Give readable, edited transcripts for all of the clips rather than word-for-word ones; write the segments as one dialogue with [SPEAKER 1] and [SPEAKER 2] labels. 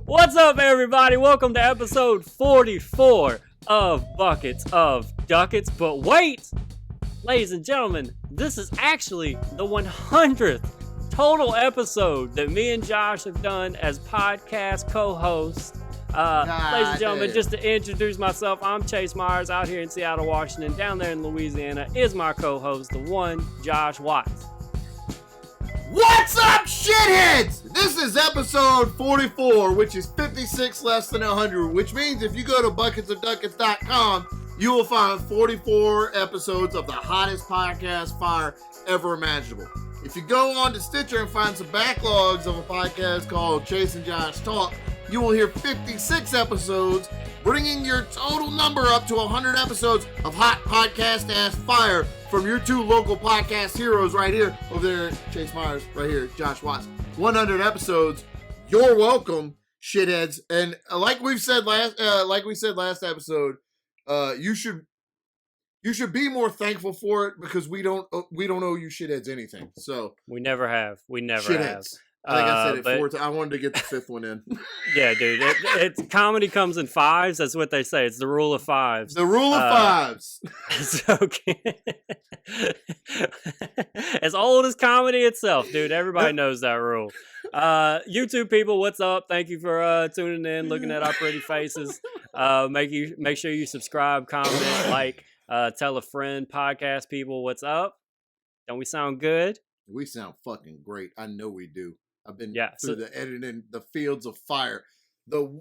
[SPEAKER 1] What's up, everybody? Welcome to episode 44 of Buckets of Duckets. But wait, ladies and gentlemen, this is actually the 100th total episode that me and Josh have done as podcast co-hosts. Ladies and gentlemen, just to introduce myself, I'm Chase Myers out here in Seattle, Washington. Down there in Louisiana is my co-host, the one, Josh Watts.
[SPEAKER 2] What's up, shitheads? This is episode 44, which is 56 less than 100, which means if you go to bucketsofduckets.com, you will find 44 episodes of the hottest podcast fire ever imaginable. If you go on to Stitcher and find some backlogs of a podcast called Chase and Josh Talk, you will hear 56 episodes, bringing your total number up to 100 episodes of hot podcast-ass fire from your two local podcast heroes right here, over there, Chase Myers, right here, Josh Watts. 100 episodes. You're welcome, shitheads. And like we said last episode, you should be more thankful for it because we don't owe you shitheads anything. So
[SPEAKER 1] we never have.
[SPEAKER 2] Shitheads. I think I said it 4 times. I wanted to get the fifth one in.
[SPEAKER 1] Yeah, dude. It's comedy comes in fives. That's what they say. It's the rule of fives.
[SPEAKER 2] The rule of fives.
[SPEAKER 1] It's okay. As old as comedy itself, dude. Everybody knows that rule. YouTube people, what's up? Thank you for tuning in, looking at our pretty faces. Make sure you subscribe, comment, like, tell a friend. Podcast people, what's up? Don't we sound good?
[SPEAKER 2] We sound fucking great. I know we do. I've been
[SPEAKER 1] through
[SPEAKER 2] the editing, the fields of fire.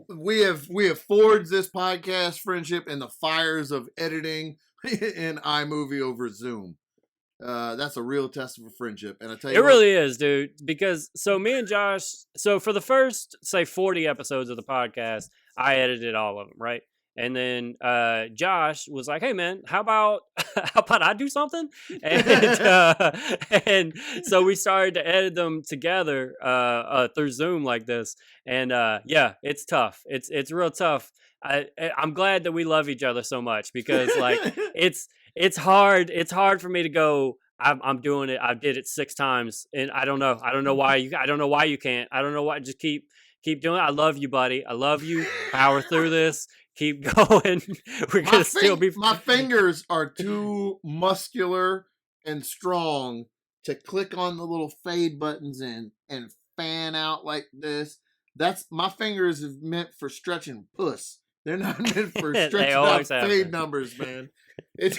[SPEAKER 2] We have forged this podcast friendship in the fires of editing in iMovie over Zoom. That's a real test of a friendship, and I tell you,
[SPEAKER 1] it really is, dude. Because me and Josh, for the first 40 episodes of the podcast, I edited all of them, right? And then Josh was like, "Hey man, how about I do something?" And so we started to edit them together through Zoom like this. And yeah, it's tough. It's real tough. I'm glad that we love each other so much because like it's hard. It's hard for me to go. I'm doing it. I did it 6 times, and I don't know why you. I don't know why you can't. I don't know why. Just keep doing it. I love you, buddy. I love you. Power through this. Keep going. We're gonna still be.
[SPEAKER 2] My fingers are too muscular and strong to click on the little fade buttons and fan out like this. That's my fingers are meant for stretching puss. They're not meant for stretching out fade numbers, man. It's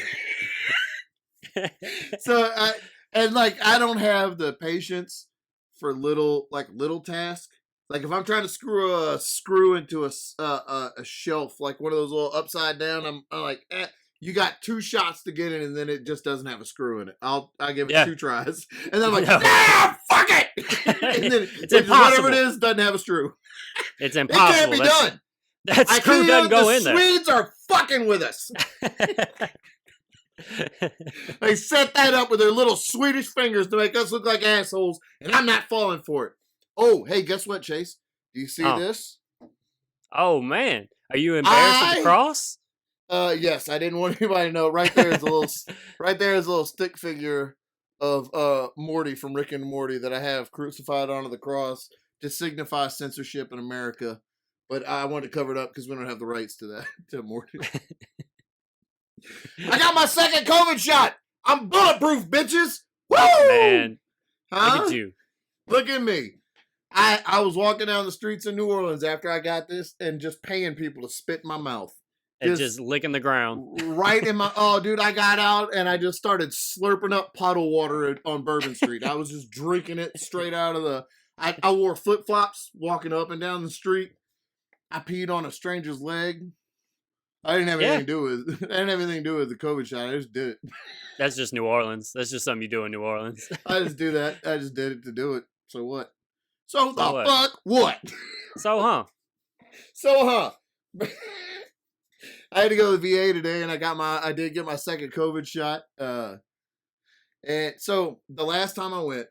[SPEAKER 2] so I don't have the patience for little tasks. Like if I'm trying to screw a screw into a shelf, like one of those little upside down, I'm like, you got 2 shots to get in, and then it just doesn't have a screw in it. I'll give it 2 tries, and then I'm like, fuck it, and then
[SPEAKER 1] it's impossible.
[SPEAKER 2] Whatever it is doesn't have a screw.
[SPEAKER 1] It's impossible.
[SPEAKER 2] It can't be done.
[SPEAKER 1] That screw doesn't go in there.
[SPEAKER 2] The Swedes are fucking with us. They set that up with their little Swedish fingers to make us look like assholes, and I'm not falling for it. Oh, hey, guess what, Chase? Do you see this?
[SPEAKER 1] Oh, man. Are you embarrassed at the cross?
[SPEAKER 2] Yes, I didn't want anybody to know. Right there is a little stick figure of Morty from Rick and Morty that I have crucified onto the cross to signify censorship in America. But I wanted to cover it up because we don't have the rights to that, to Morty. I got my second COVID shot. I'm bulletproof, bitches. Woo!
[SPEAKER 1] Man,
[SPEAKER 2] huh?
[SPEAKER 1] Look at you.
[SPEAKER 2] Look at me. I was walking down the streets of New Orleans after I got this and just paying people to spit in my mouth.
[SPEAKER 1] And just licking the ground.
[SPEAKER 2] Right in my... Oh, dude, I got out and I just started slurping up puddle water on Bourbon Street. I was just drinking it straight out of the... I wore flip-flops walking up and down the street. I peed on a stranger's leg. I didn't have anything to do with... I didn't have anything to do with the COVID shot. I just did it.
[SPEAKER 1] That's just New Orleans. That's just something you do in New Orleans.
[SPEAKER 2] I just do that. I just did it to do it. So what? So the fuck what?
[SPEAKER 1] So huh?
[SPEAKER 2] I had to go to the VA today, and I did get my second COVID shot. And so the last time I went,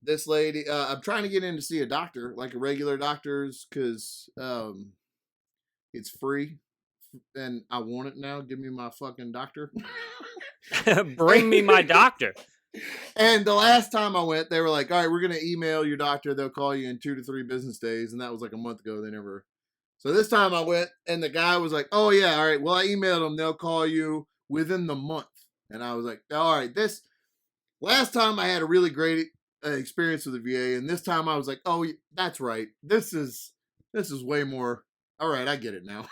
[SPEAKER 2] this lady, I'm trying to get in to see a doctor, like a regular doctor's, because it's free, and I want it now. Give me my fucking doctor.
[SPEAKER 1] Bring me my doctor.
[SPEAKER 2] And the last time I went, they were like, all right, we're going to email your doctor. They'll call you in 2 to 3 business days. And that was like a month ago. They never. So this time I went and the guy was like, oh, yeah, all right. Well, I emailed them. They'll call you within the month. And I was like, all right, this last time I had a really great experience with the VA. And this time I was like, oh, that's right. This is way more. All right, I get it now.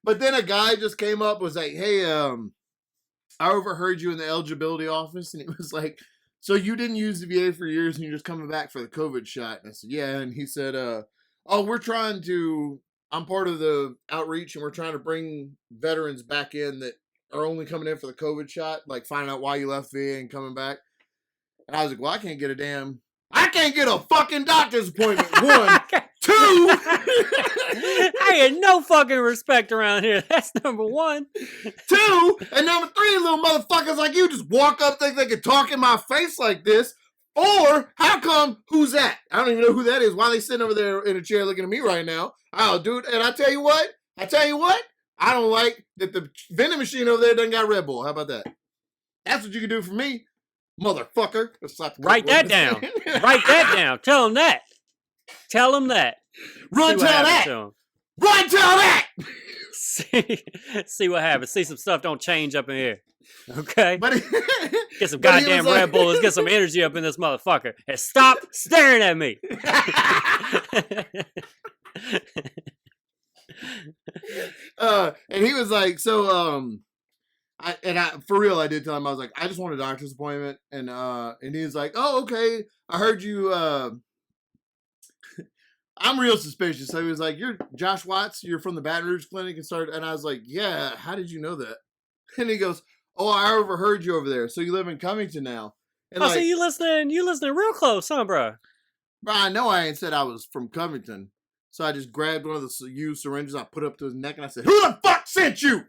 [SPEAKER 2] But then a guy just came up, was like, hey, I overheard you in the eligibility office. And he was like, so you didn't use the VA for years and you're just coming back for the COVID shot? And I said, yeah. And he said, oh, I'm part of the outreach and we're trying to bring veterans back in that are only coming in for the COVID shot, like finding out why you left VA and coming back. And I was like, well, I can't get a fucking doctor's appointment. 1, 2.
[SPEAKER 1] I had no fucking respect around here. That's number 1.
[SPEAKER 2] 2, and number 3, little motherfuckers like you just walk up, think they can talk in my face like this. Or how come? Who's that? I don't even know who that is. Why are they sitting over there in a chair looking at me right now? Oh, dude, and I tell you what, I don't like that the vending machine over there doesn't got Red Bull. How about that? That's what you can do for me, motherfucker.
[SPEAKER 1] Write that down. Write that down. Tell him that. Tell him that.
[SPEAKER 2] Run tell that. Run tell that.
[SPEAKER 1] See what happens. See some stuff don't change up in here. Okay?
[SPEAKER 2] But
[SPEAKER 1] get some goddamn Red Bull. Let's get some energy up in this motherfucker. And stop staring at me.
[SPEAKER 2] And he was like, so, I for real, I did tell him, I was like, I just want a doctor's appointment. And he was like, oh, okay. I heard you, I'm real suspicious. So he was like, you're Josh Watts, you're from the Baton Rouge Clinic and I was like, yeah, how did you know that? And he goes, oh, I overheard you over there. So you live in Covington now. And
[SPEAKER 1] so you listening real close, huh, bro?
[SPEAKER 2] Bro, I know I ain't said I was from Covington. So I just grabbed one of the used syringes, I put it up to his neck, and I said, who the fuck sent you?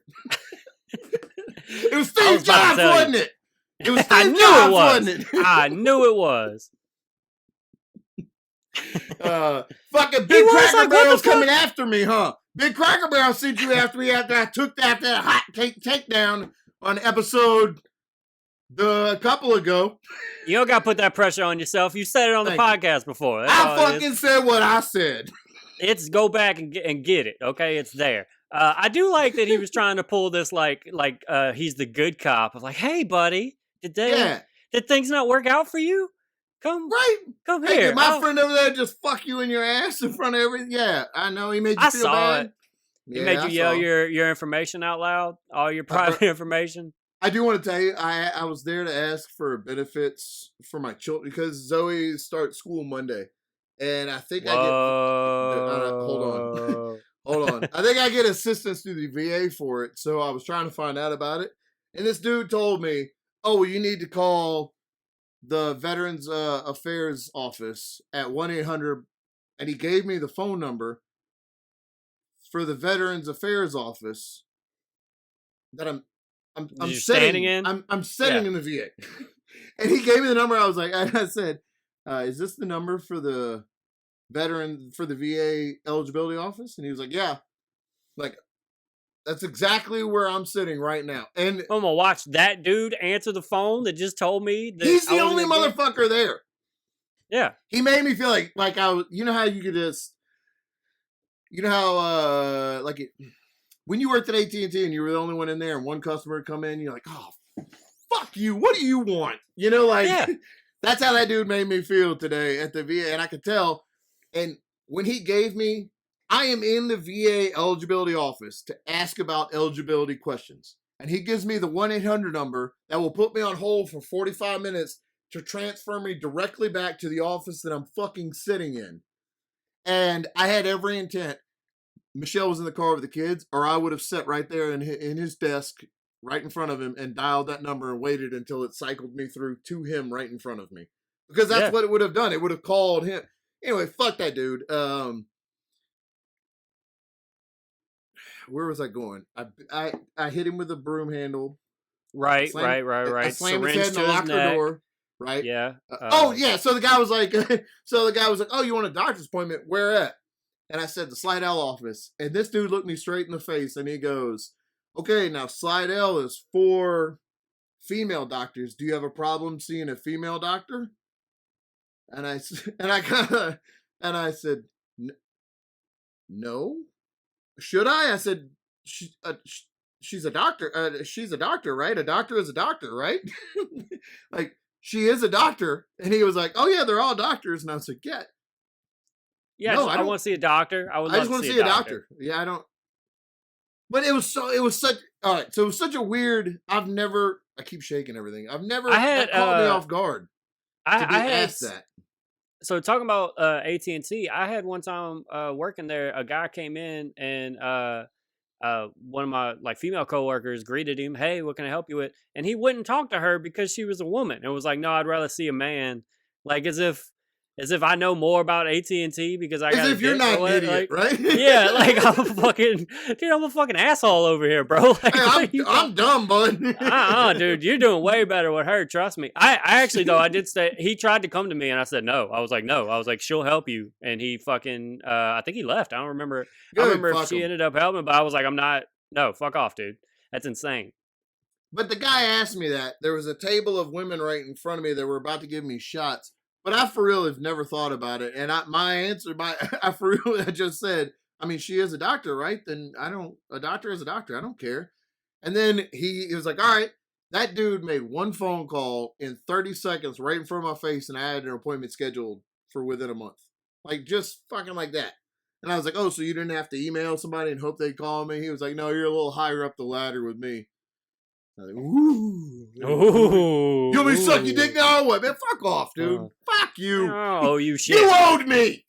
[SPEAKER 2] It was Steve Jobs, wasn't it? It was Steve Jobs, wasn't it?
[SPEAKER 1] I knew it was.
[SPEAKER 2] Fucking Big Cracker Barrel's coming after me, huh? Big Cracker Barrel sent you after me after I took that hot takedown on episode a couple ago.
[SPEAKER 1] You don't got to put that pressure on yourself. You said it on the podcast before.
[SPEAKER 2] I fucking said what I said.
[SPEAKER 1] It's go back and get it, okay? It's there. I do like that he was trying to pull this like he's the good cop of like, hey, buddy, did things not work out for you? Come here.
[SPEAKER 2] Did my friend over there just fuck you in your ass in front of everything? Yeah, I know. He made you feel bad.
[SPEAKER 1] He made you yell your information out loud, all your private information.
[SPEAKER 2] I do want to tell you, I was there to ask for benefits for my children because Zoe starts school Monday, and I think hold on. I think I get assistance through the VA for it, so I was trying to find out about it, and this dude told me, "Oh, well, you need to call the Veterans Affairs office at 1-800," and he gave me the phone number for the Veterans Affairs office that I'm sitting in. I'm sitting in the VA, and he gave me the number. I was like, I said, "Is this the number for the VA eligibility office?" And he was like, "Yeah." Like, that's exactly where I'm sitting right now. And
[SPEAKER 1] I'm gonna watch that dude answer the phone that just told me that
[SPEAKER 2] he's the only motherfucker there.
[SPEAKER 1] Yeah,
[SPEAKER 2] he made me feel like I was. You know how you could just, when you worked at AT&T and you were the only one in there and one customer would come in, you're like, oh, fuck you. What do you want? That's how that dude made me feel today at the VA. And I could tell. And when he gave me, I am in the VA eligibility office to ask about eligibility questions. And he gives me the 1-800 number that will put me on hold for 45 minutes to transfer me directly back to the office that I'm fucking sitting in. And I had every intent. Michelle was in the car with the kids, or I would have sat right there in his desk, right in front of him, and dialed that number and waited until it cycled me through to him right in front of me. Because that's what it would have done. It would have called him. Anyway, fuck that dude. Where was I going? I hit him with a broom handle.
[SPEAKER 1] Right.
[SPEAKER 2] I slammed his head and locked the door. Right?
[SPEAKER 1] Yeah.
[SPEAKER 2] So the guy was like, oh, you want a doctor's appointment? Where at? And I said, the Slidell office. And this dude looked me straight in the face and he goes, okay, now Slidell is 4 female doctors. Do you have a problem seeing a female doctor? And I said, no. Should I? I said, she's a doctor. She's a doctor, right? A doctor is a doctor, right? Like, she is a doctor. And he was like, oh yeah, they're all doctors. And I was like, yeah.
[SPEAKER 1] Yeah,
[SPEAKER 2] No,
[SPEAKER 1] I want to see a doctor. I
[SPEAKER 2] just want to see a doctor. Yeah, I don't. But it was such, all right. So it was such a weird, I keep shaking everything. That caught me off guard. I had asked that.
[SPEAKER 1] So talking about AT&T, I had one time working there, a guy came in and one of my like female coworkers greeted him, hey, what can I help you with? And he wouldn't talk to her because she was a woman. It was like, no, I'd rather see a man. Like as if I know more about AT&T because I got.
[SPEAKER 2] As if you're not an idiot, right?
[SPEAKER 1] Yeah, like I'm a fucking asshole over here, bro. Like,
[SPEAKER 2] hey, I'm dumb, bud.
[SPEAKER 1] Dude, you're doing way better with her. Trust me. I actually though I did say he tried to come to me and I said no. I was like no. I was like she'll help you, and he fucking I think he left. I don't remember. I remember if she ended up helping, but I was like I'm not. No, fuck off, dude. That's insane.
[SPEAKER 2] But the guy asked me that. There was a table of women right in front of me that were about to give me shots. But I for real have never thought about it. And I for real, I just said, I mean, she is a doctor, right? Then a doctor is a doctor. I don't care. And then he was like, all right, that dude made one phone call in 30 seconds right in front of my face. And I had an appointment scheduled for within a month. Like just fucking like that. And I was like, oh, so you didn't have to email somebody and hope they'd call me? He was like, no, you're a little higher up the ladder with me. I was like, ooh. You want me to suck your dick now or what? Man, fuck off, dude. Fuck you.
[SPEAKER 1] Oh, you shit.
[SPEAKER 2] You owed me.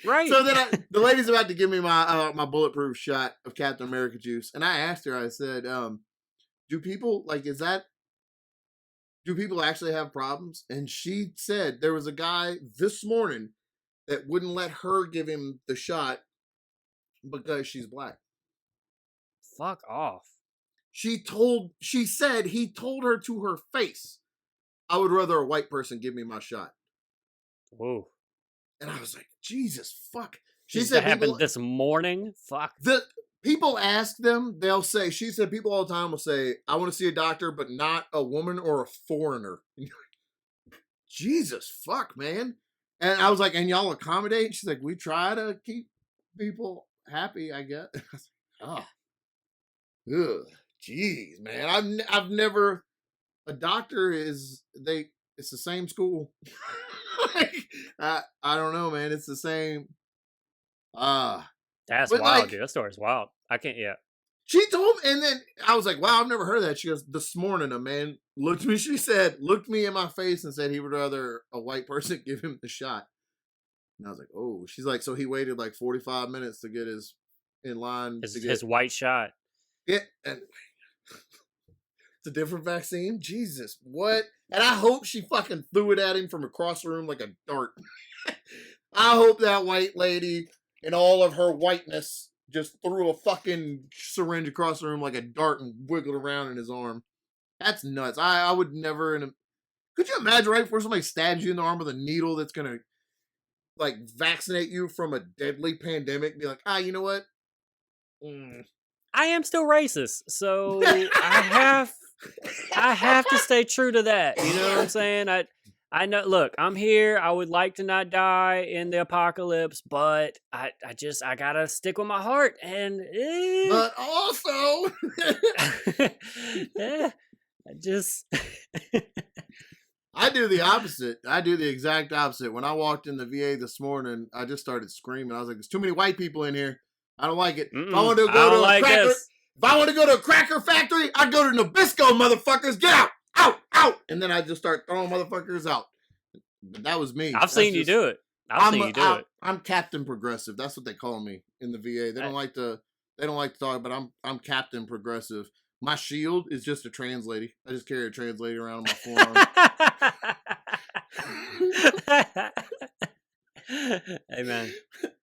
[SPEAKER 1] Right.
[SPEAKER 2] So then the lady's about to give me my bulletproof shot of Captain America juice. And I asked her, I said, do people actually have problems? And she said there was a guy this morning that wouldn't let her give him the shot because she's black.
[SPEAKER 1] Fuck off.
[SPEAKER 2] She said he told her to her face, I would rather a white person give me my shot.
[SPEAKER 1] Whoa.
[SPEAKER 2] And I was like, Jesus, fuck.
[SPEAKER 1] She said that happened this morning? Fuck.
[SPEAKER 2] The people ask them, they'll say, she said people all the time will say, I want to see a doctor, but not a woman or a foreigner. Jesus, fuck, man. And I was like, and y'all accommodate? She's like, we try to keep people happy, I guess. Oh. Ugh. Jeez, man. I've never. A doctor it's the same school. I don't know, man. It's the same.
[SPEAKER 1] That's wild, like, dude. That story's wild. I can't. Yeah.
[SPEAKER 2] She told me, and then I was like, "Wow, I've never heard of that." She goes, "This morning, a man looked me in my face and said he would rather a white person give him the shot." And I was like, "Oh." She's like, "So he waited like 45 minutes to get in line his
[SPEAKER 1] white shot."
[SPEAKER 2] Yeah, and it's a different vaccine. Jesus, what? And I hope she fucking threw it at him from across the room like a dart. I hope that white lady, in all of her whiteness, just threw a fucking syringe across the room like a dart and wiggled around in his arm. That's nuts. I would never. Could you imagine right before somebody stabs you in the arm with a needle that's gonna like vaccinate you from a deadly pandemic? Be like, you know what?
[SPEAKER 1] I am still racist, so I have to stay true to that. You know what I'm saying? I know. Look, I'm here. I would like to not die in the apocalypse, but I gotta stick with my heart. And
[SPEAKER 2] but also, I do the opposite. I do the exact opposite. When I walked in the VA this morning, I just started screaming. I was like, "There's too many white people in here. I don't like it. If I want to go to a cracker factory, I'd go to Nabisco, motherfuckers. Get out, out. And then I just start throwing motherfuckers out. But that was me.
[SPEAKER 1] I've seen you do it.
[SPEAKER 2] I'm Captain Progressive. That's what they call me in the VA. They don't like to talk, but I'm Captain Progressive. My shield is just a translator. I just carry a translator around my forearm.
[SPEAKER 1] Hey man.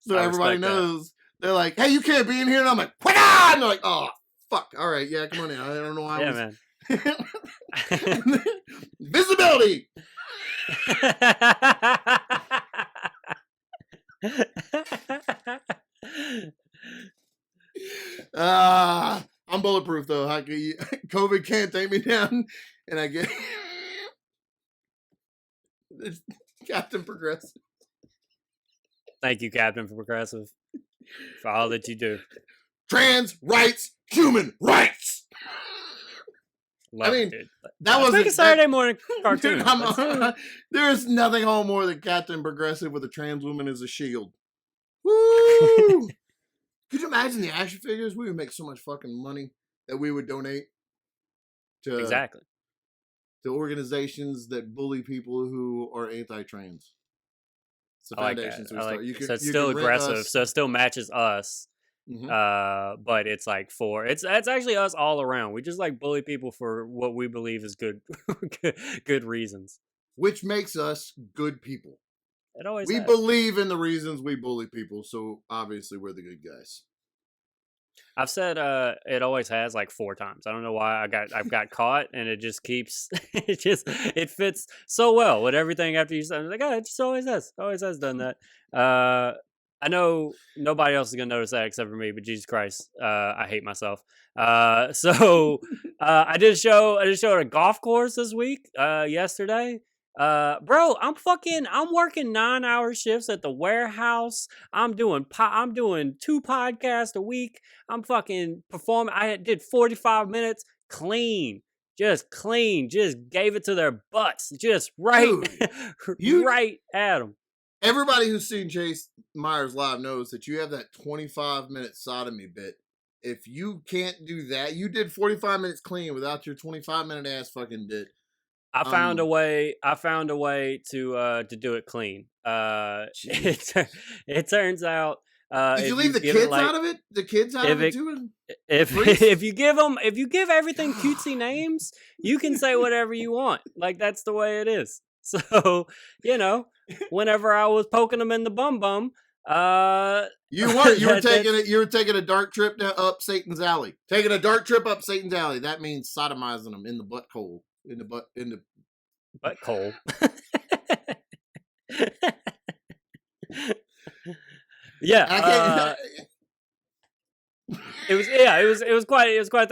[SPEAKER 2] So everybody knows. They're like, hey, you can't be in here. And I'm like, put on! And they're like, oh, fuck. All right, yeah, come on in. I don't know why
[SPEAKER 1] man.
[SPEAKER 2] Visibility! I'm I'm bulletproof though. COVID can't take me down, and I get Captain Progressive.
[SPEAKER 1] Thank you, Captain Progressive, for all that you do.
[SPEAKER 2] Trans rights, human rights.
[SPEAKER 1] Love it, dude.
[SPEAKER 2] That was
[SPEAKER 1] a Saturday morning cartoon.
[SPEAKER 2] Dude, there's nothing on more than Captain Progressive with a trans woman as a shield. Woo! Could you imagine the action figures? We would make so much fucking money that we would donate to
[SPEAKER 1] exactly
[SPEAKER 2] to organizations that bully people who are anti-trans. It's the foundations we start.
[SPEAKER 1] So it's still aggressive. So it still matches us. Mm-hmm. But it's like it's actually us all around. We just like bully people for what we believe is good good reasons.
[SPEAKER 2] Which makes us good people. We believe in the reasons we bully people, so obviously we're the good guys.
[SPEAKER 1] I've said it always has like 4 times. I don't know why I've got caught, and it just keeps it fits so well with everything after you said. I'm like, oh, it just always has done that. I know nobody else is gonna notice that except for me, but Jesus Christ, I hate myself. So I did a show at a golf course this week, yesterday. Bro, I'm working 9-hour shifts at the warehouse. I'm doing 2 podcasts a week. I'm fucking performing. I did 45 minutes clean. Just gave it to their butts. Just right, dude, right at them.
[SPEAKER 2] Everybody who's seen Chase Myers live knows that you have that 25-minute sodomy bit. If you can't do that, you did 45 minutes clean without your 25-minute ass fucking bit.
[SPEAKER 1] I found a way to do it clean. It turns out.
[SPEAKER 2] Did you leave the kids out of it? The kids out of it too?
[SPEAKER 1] If you give everything cutesy names, you can say whatever you want. Like, that's the way it is. So, whenever I was poking them in the bum,
[SPEAKER 2] you were taking a dark trip up Satan's alley. Taking a dark trip up Satan's alley. That means sodomizing them in the butthole. In the
[SPEAKER 1] butthole. Yeah. It was quite.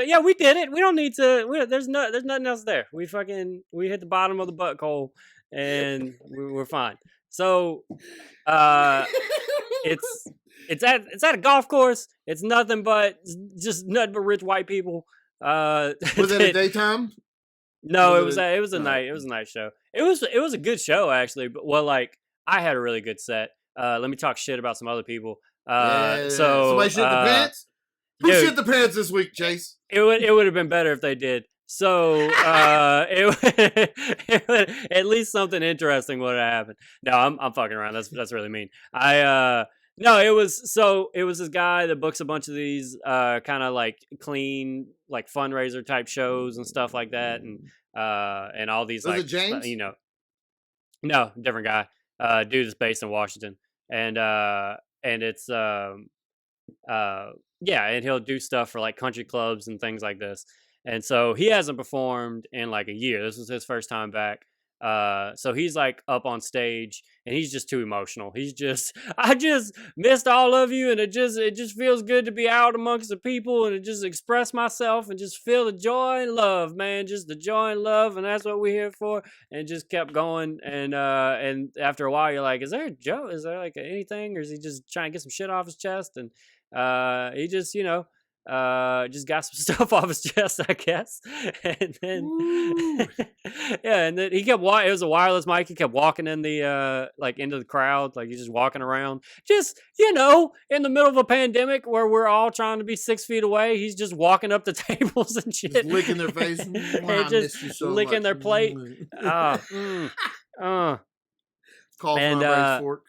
[SPEAKER 1] Yeah, we did it. We don't need to. There's nothing else there. We hit the bottom of the butthole and we're fine. So, it's at a golf course. It's nothing but rich white people.
[SPEAKER 2] Was it a daytime?
[SPEAKER 1] No, it was a night. It was a night show. It was a good show actually. But I had a really good set. Let me talk shit about some other people. So
[SPEAKER 2] somebody shit the pants. Who shit the pants this week, Chase?
[SPEAKER 1] It would have been better if they did. So at least something interesting would have happened. No, I'm fucking around. That's really mean. No, it was this guy that books a bunch of these kind of like clean, like fundraiser type shows and stuff like that, and all these
[SPEAKER 2] was it James?
[SPEAKER 1] No, different guy. Dude is based in Washington, and it's and he'll do stuff for like country clubs and things like this. And so he hasn't performed in like a year. This was his first time back. So he's like up on stage and he's just too emotional. I just missed all of you, and it just feels good to be out amongst the people and just express myself and just feel the joy and love, man. Just the joy and love, and that's what we're here for. And just kept going, and after a while you're like, is there a joke? Is there like anything, or is he just trying to get some shit off his chest? And he just just got some stuff off his chest, I guess. And then and then he kept walking. It was a wireless mic. He kept walking in the into the crowd, like he's just walking around, just in the middle of a pandemic where we're all trying to be 6 feet away. He's just walking up the tables and shit,
[SPEAKER 2] just licking their face and
[SPEAKER 1] just licking their plate.
[SPEAKER 2] Call for a fork.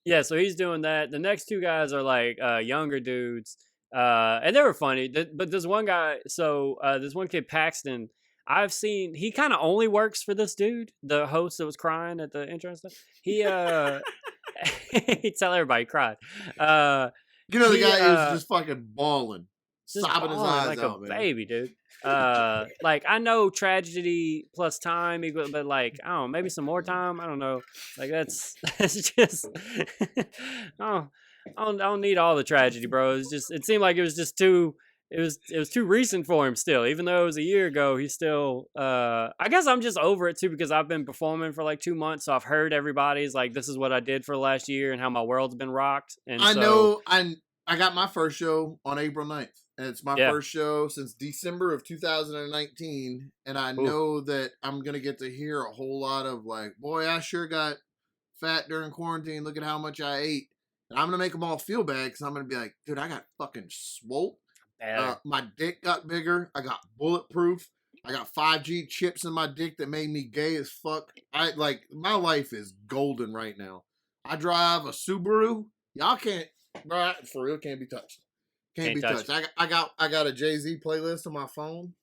[SPEAKER 1] Yeah, so he's doing that. The next 2 guys are like younger dudes. And they were funny, but this one guy, this one kid, Paxton, I've seen, he kind of only works for this dude, the host that was crying at the intro and stuff. He, he'd tell everybody he cried.
[SPEAKER 2] The guy was just fucking bawling, sobbing his eyes
[SPEAKER 1] like
[SPEAKER 2] out,
[SPEAKER 1] a baby, dude. I know tragedy plus time equal, but like, I don't know, maybe some more time. I don't know. Like that's just, I don't need all the tragedy, bro. It seemed like it was just too it was too recent for him still. Even though it was a year ago, he's still I guess I'm just over it too because I've been performing for like 2 months, so I've heard everybody's like this is what I did for the last year and how my world's been rocked. And
[SPEAKER 2] I
[SPEAKER 1] so
[SPEAKER 2] know I got my first show on April 9th. And it's my
[SPEAKER 1] yeah.
[SPEAKER 2] first show since December of 2019. And I
[SPEAKER 1] Ooh.
[SPEAKER 2] know that I'm going to get to hear a whole lot of like, boy, I sure got fat during quarantine. Look at how much I ate. And I'm going to make them all feel bad because I'm going to be like, dude, I got fucking swole. My dick got bigger. I got bulletproof. I got 5G chips in my dick that made me gay as fuck. My life is golden right now. I drive a Subaru. Y'all can't, bro, for real, can't be touched. Can't be touched. I got a Jay-Z playlist on my phone.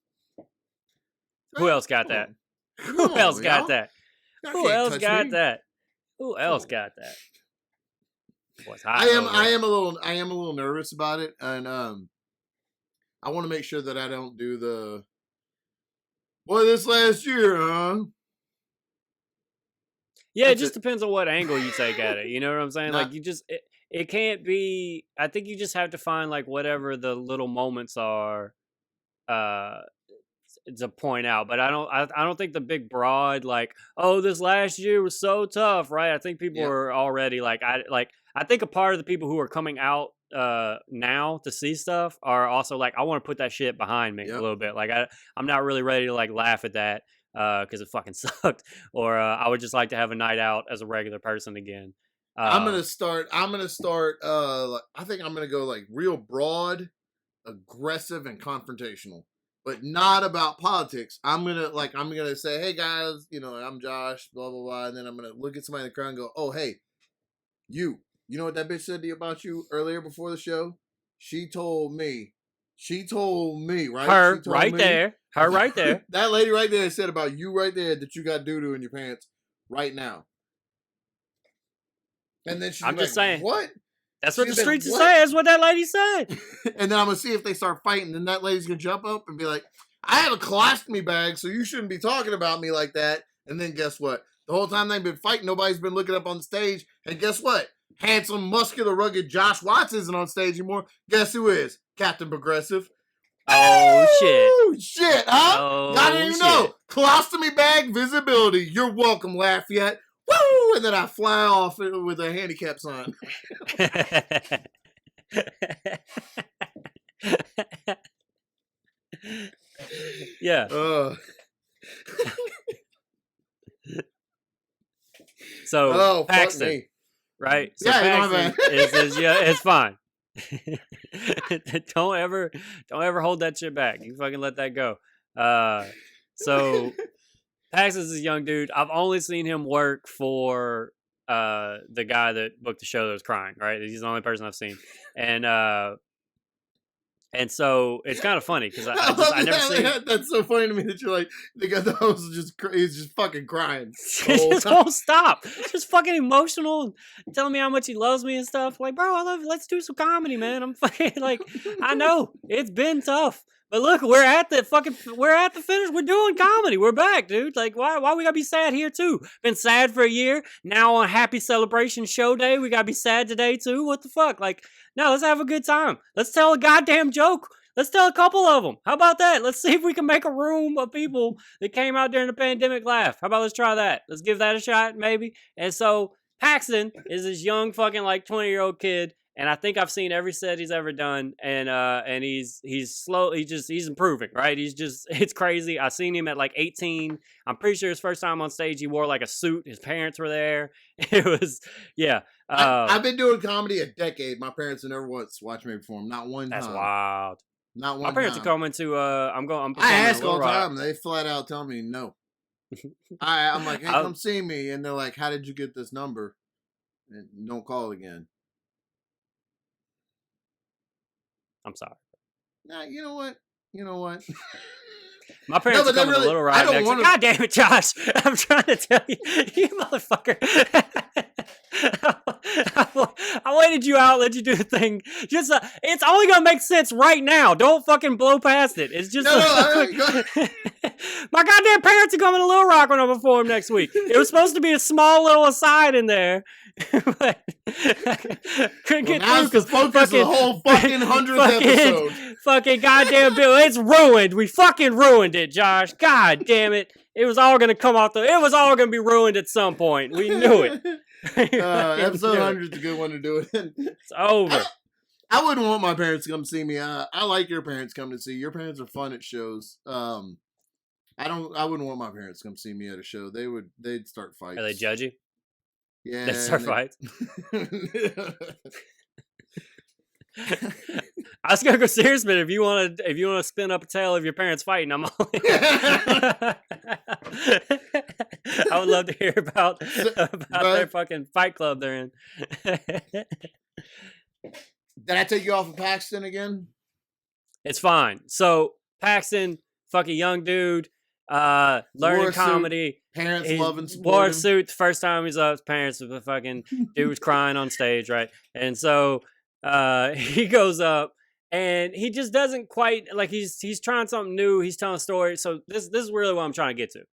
[SPEAKER 1] Who else got that? Who else got that? Who else got that? Who else got that?
[SPEAKER 2] I am a little nervous about it, and I want to make sure that I don't do the boy this last year, huh?
[SPEAKER 1] Yeah, it just depends on what angle you take at it. You know what I'm saying? Like you just it can't be. I think you just have to find like whatever the little moments are to point out. But I don't think the big broad like, oh, this last year was so tough, right? I think people are already like I think a part of the people who are coming out now to see stuff are also like, I want to put that shit behind me a little bit. Like I'm not really ready to like laugh at that because it fucking sucked. Or I would just like to have a night out as a regular person again.
[SPEAKER 2] I'm gonna start. I think I'm gonna go like real broad, aggressive, and confrontational, but not about politics. I'm gonna say, hey guys, I'm Josh, blah blah blah, and then I'm gonna look at somebody in the crowd and go, oh hey, you know what that bitch said to you about you earlier before the show? She told me, right?
[SPEAKER 1] Her right there.
[SPEAKER 2] That lady right there said about you right there that you got doo-doo in your pants right now. And then she's just saying, what?
[SPEAKER 1] That's what the streets are saying. That's what that lady said.
[SPEAKER 2] And then I'm going to see if they start fighting. Then that lady's going to jump up and be like, I have a colostomy bag, so you shouldn't be talking about me like that. And then guess what? The whole time they've been fighting, nobody's been looking up on the stage. And guess what? Handsome, muscular, rugged Josh Watts isn't on stage anymore. Guess who is? Captain Progressive.
[SPEAKER 1] Oh,
[SPEAKER 2] shit, huh? Oh, I didn't even know. Colostomy bag visibility. You're welcome, Lafayette. Woo! And then I fly off with a handicap sign.
[SPEAKER 1] Yeah. So Paxton, right? So Paxton it's fine. Don't ever hold that shit back. You fucking let that go. So Paxton's this young dude. I've only seen him work for the guy that booked the show that was crying, right? He's the only person I've seen. And so it's kind of funny because I never seen.
[SPEAKER 2] That's so funny to me that you're like, the guy that was he's just fucking crying.
[SPEAKER 1] He just won't stop. Just fucking emotional, telling me how much he loves me and stuff. Like, bro, I love you. Let's do some comedy, man. I'm fucking like, I know it's been tough, but look, we're at the finish. We're doing comedy. We're back, dude. Like, why we gotta be sad here too? Been sad for a year. Now on Happy Celebration Show Day, we gotta be sad today too. What the fuck? Like, no, let's have a good time. Let's tell a goddamn joke. Let's tell a couple of them. How about that? Let's see if we can make a room of people that came out during the pandemic laugh. How about let's try that? Let's give that a shot, maybe. And so Paxton is this young fucking like 20-year-old kid. And I think I've seen every set he's ever done, and he's slow. He's improving, right? It's crazy. I seen him at like 18. I'm pretty sure his first time on stage, he wore like a suit. His parents were there. It was, yeah.
[SPEAKER 2] I've been doing comedy a decade. My parents have never once watched me perform. Not one time.
[SPEAKER 1] That's wild.
[SPEAKER 2] Not one time.
[SPEAKER 1] My parents are coming to. I
[SPEAKER 2] ask all the time. They flat out tell me no. I'm like, hey, come see me, and they're like, how did you get this number? And don't call again.
[SPEAKER 1] I'm sorry.
[SPEAKER 2] Nah, you know what?
[SPEAKER 1] My parents are coming to Little Rock next. God damn it, Josh! I'm trying to tell you, you motherfucker. I waited you out, let you do the thing. Just it's only gonna make sense right now. Don't fucking blow past it. It's just my goddamn parents are coming to Little Rock when I perform next week. It was supposed to be a small little aside in there, but couldn't get through because
[SPEAKER 2] focus the whole fucking 100th episode.
[SPEAKER 1] Fucking goddamn Bill, it's ruined. We fucking ruined it, Josh. God damn it. It was all gonna come off it was all gonna be ruined at some point. We knew it.
[SPEAKER 2] Episode 100 is a good one to do it in.
[SPEAKER 1] It's over.
[SPEAKER 2] I wouldn't want my parents to come see me. I like your parents coming to see. Your parents are fun at shows. I wouldn't want my parents to come see me at a show. They'd start fights.
[SPEAKER 1] They judge you?
[SPEAKER 2] Yeah.
[SPEAKER 1] They start fights. I was gonna go serious, but if you want to spin up a tale of your parents fighting, I'm all in. I would love to hear about their fucking fight club they're in.
[SPEAKER 2] Did I take you off of Paxton again?
[SPEAKER 1] It's fine. So Paxton, fucking young dude, learning comedy.
[SPEAKER 2] Parents loving
[SPEAKER 1] supporting. Wore a suit the first time he's up. His parents, the fucking dude was crying on stage, right? And so he goes up. And he just doesn't quite, like, he's trying something new. He's telling a story. So this is really what I'm trying to get to.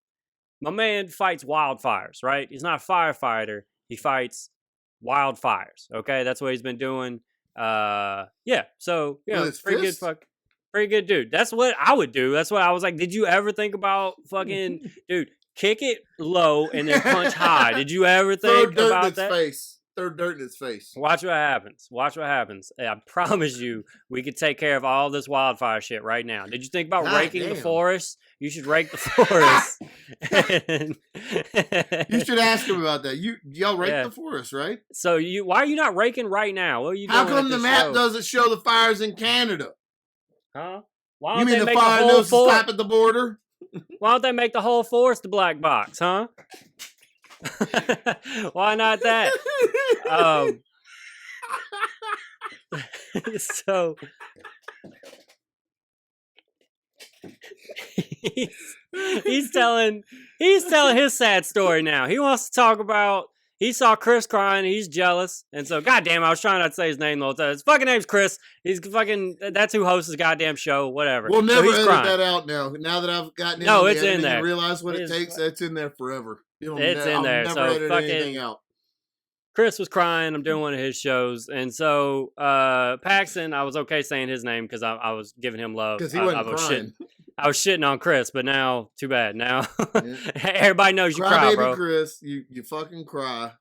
[SPEAKER 1] My man fights wildfires, right? He's not a firefighter. He fights wildfires, okay? That's what he's been doing. Yeah, so, you know, pretty good dude. That's what I would do. That's what I was like, did you ever think about fucking, dude, kick it low and then punch high? Did you ever think about that?
[SPEAKER 2] Throw dirt in his face.
[SPEAKER 1] Watch what happens. I promise you, we could take care of all this wildfire shit right now. Did you think about raking the forest? You should rake the forest.
[SPEAKER 2] You should ask him about that. Y'all rake the forest, right?
[SPEAKER 1] So why are you not raking right now? What are you doing?
[SPEAKER 2] How come the map doesn't show the fires in Canada?
[SPEAKER 1] Huh?
[SPEAKER 2] Why don't you mean the fire knows to stop at the border?
[SPEAKER 1] Why don't they make the whole forest a black box, huh? Why not that? So he's telling his sad story now. He wants to talk about he saw Chris crying. He's jealous, and so goddamn, I was trying not to say his name the whole time. His fucking name's Chris. He's fucking that's who hosts his goddamn show. Whatever.
[SPEAKER 2] We'll never edit that out now. Now that I've gotten
[SPEAKER 1] it's in there.
[SPEAKER 2] And realized what it takes. That's in there forever.
[SPEAKER 1] It's in there.
[SPEAKER 2] Never
[SPEAKER 1] so
[SPEAKER 2] edit
[SPEAKER 1] fucking
[SPEAKER 2] anything out.
[SPEAKER 1] Chris was crying. I'm doing one of his shows, and so Paxton, I was okay saying his name because I was giving him love.
[SPEAKER 2] Because he wasn't crying.
[SPEAKER 1] I was shitting on Chris, but now, too bad. Now everybody knows you cry,
[SPEAKER 2] baby
[SPEAKER 1] bro.
[SPEAKER 2] Chris, you fucking cry.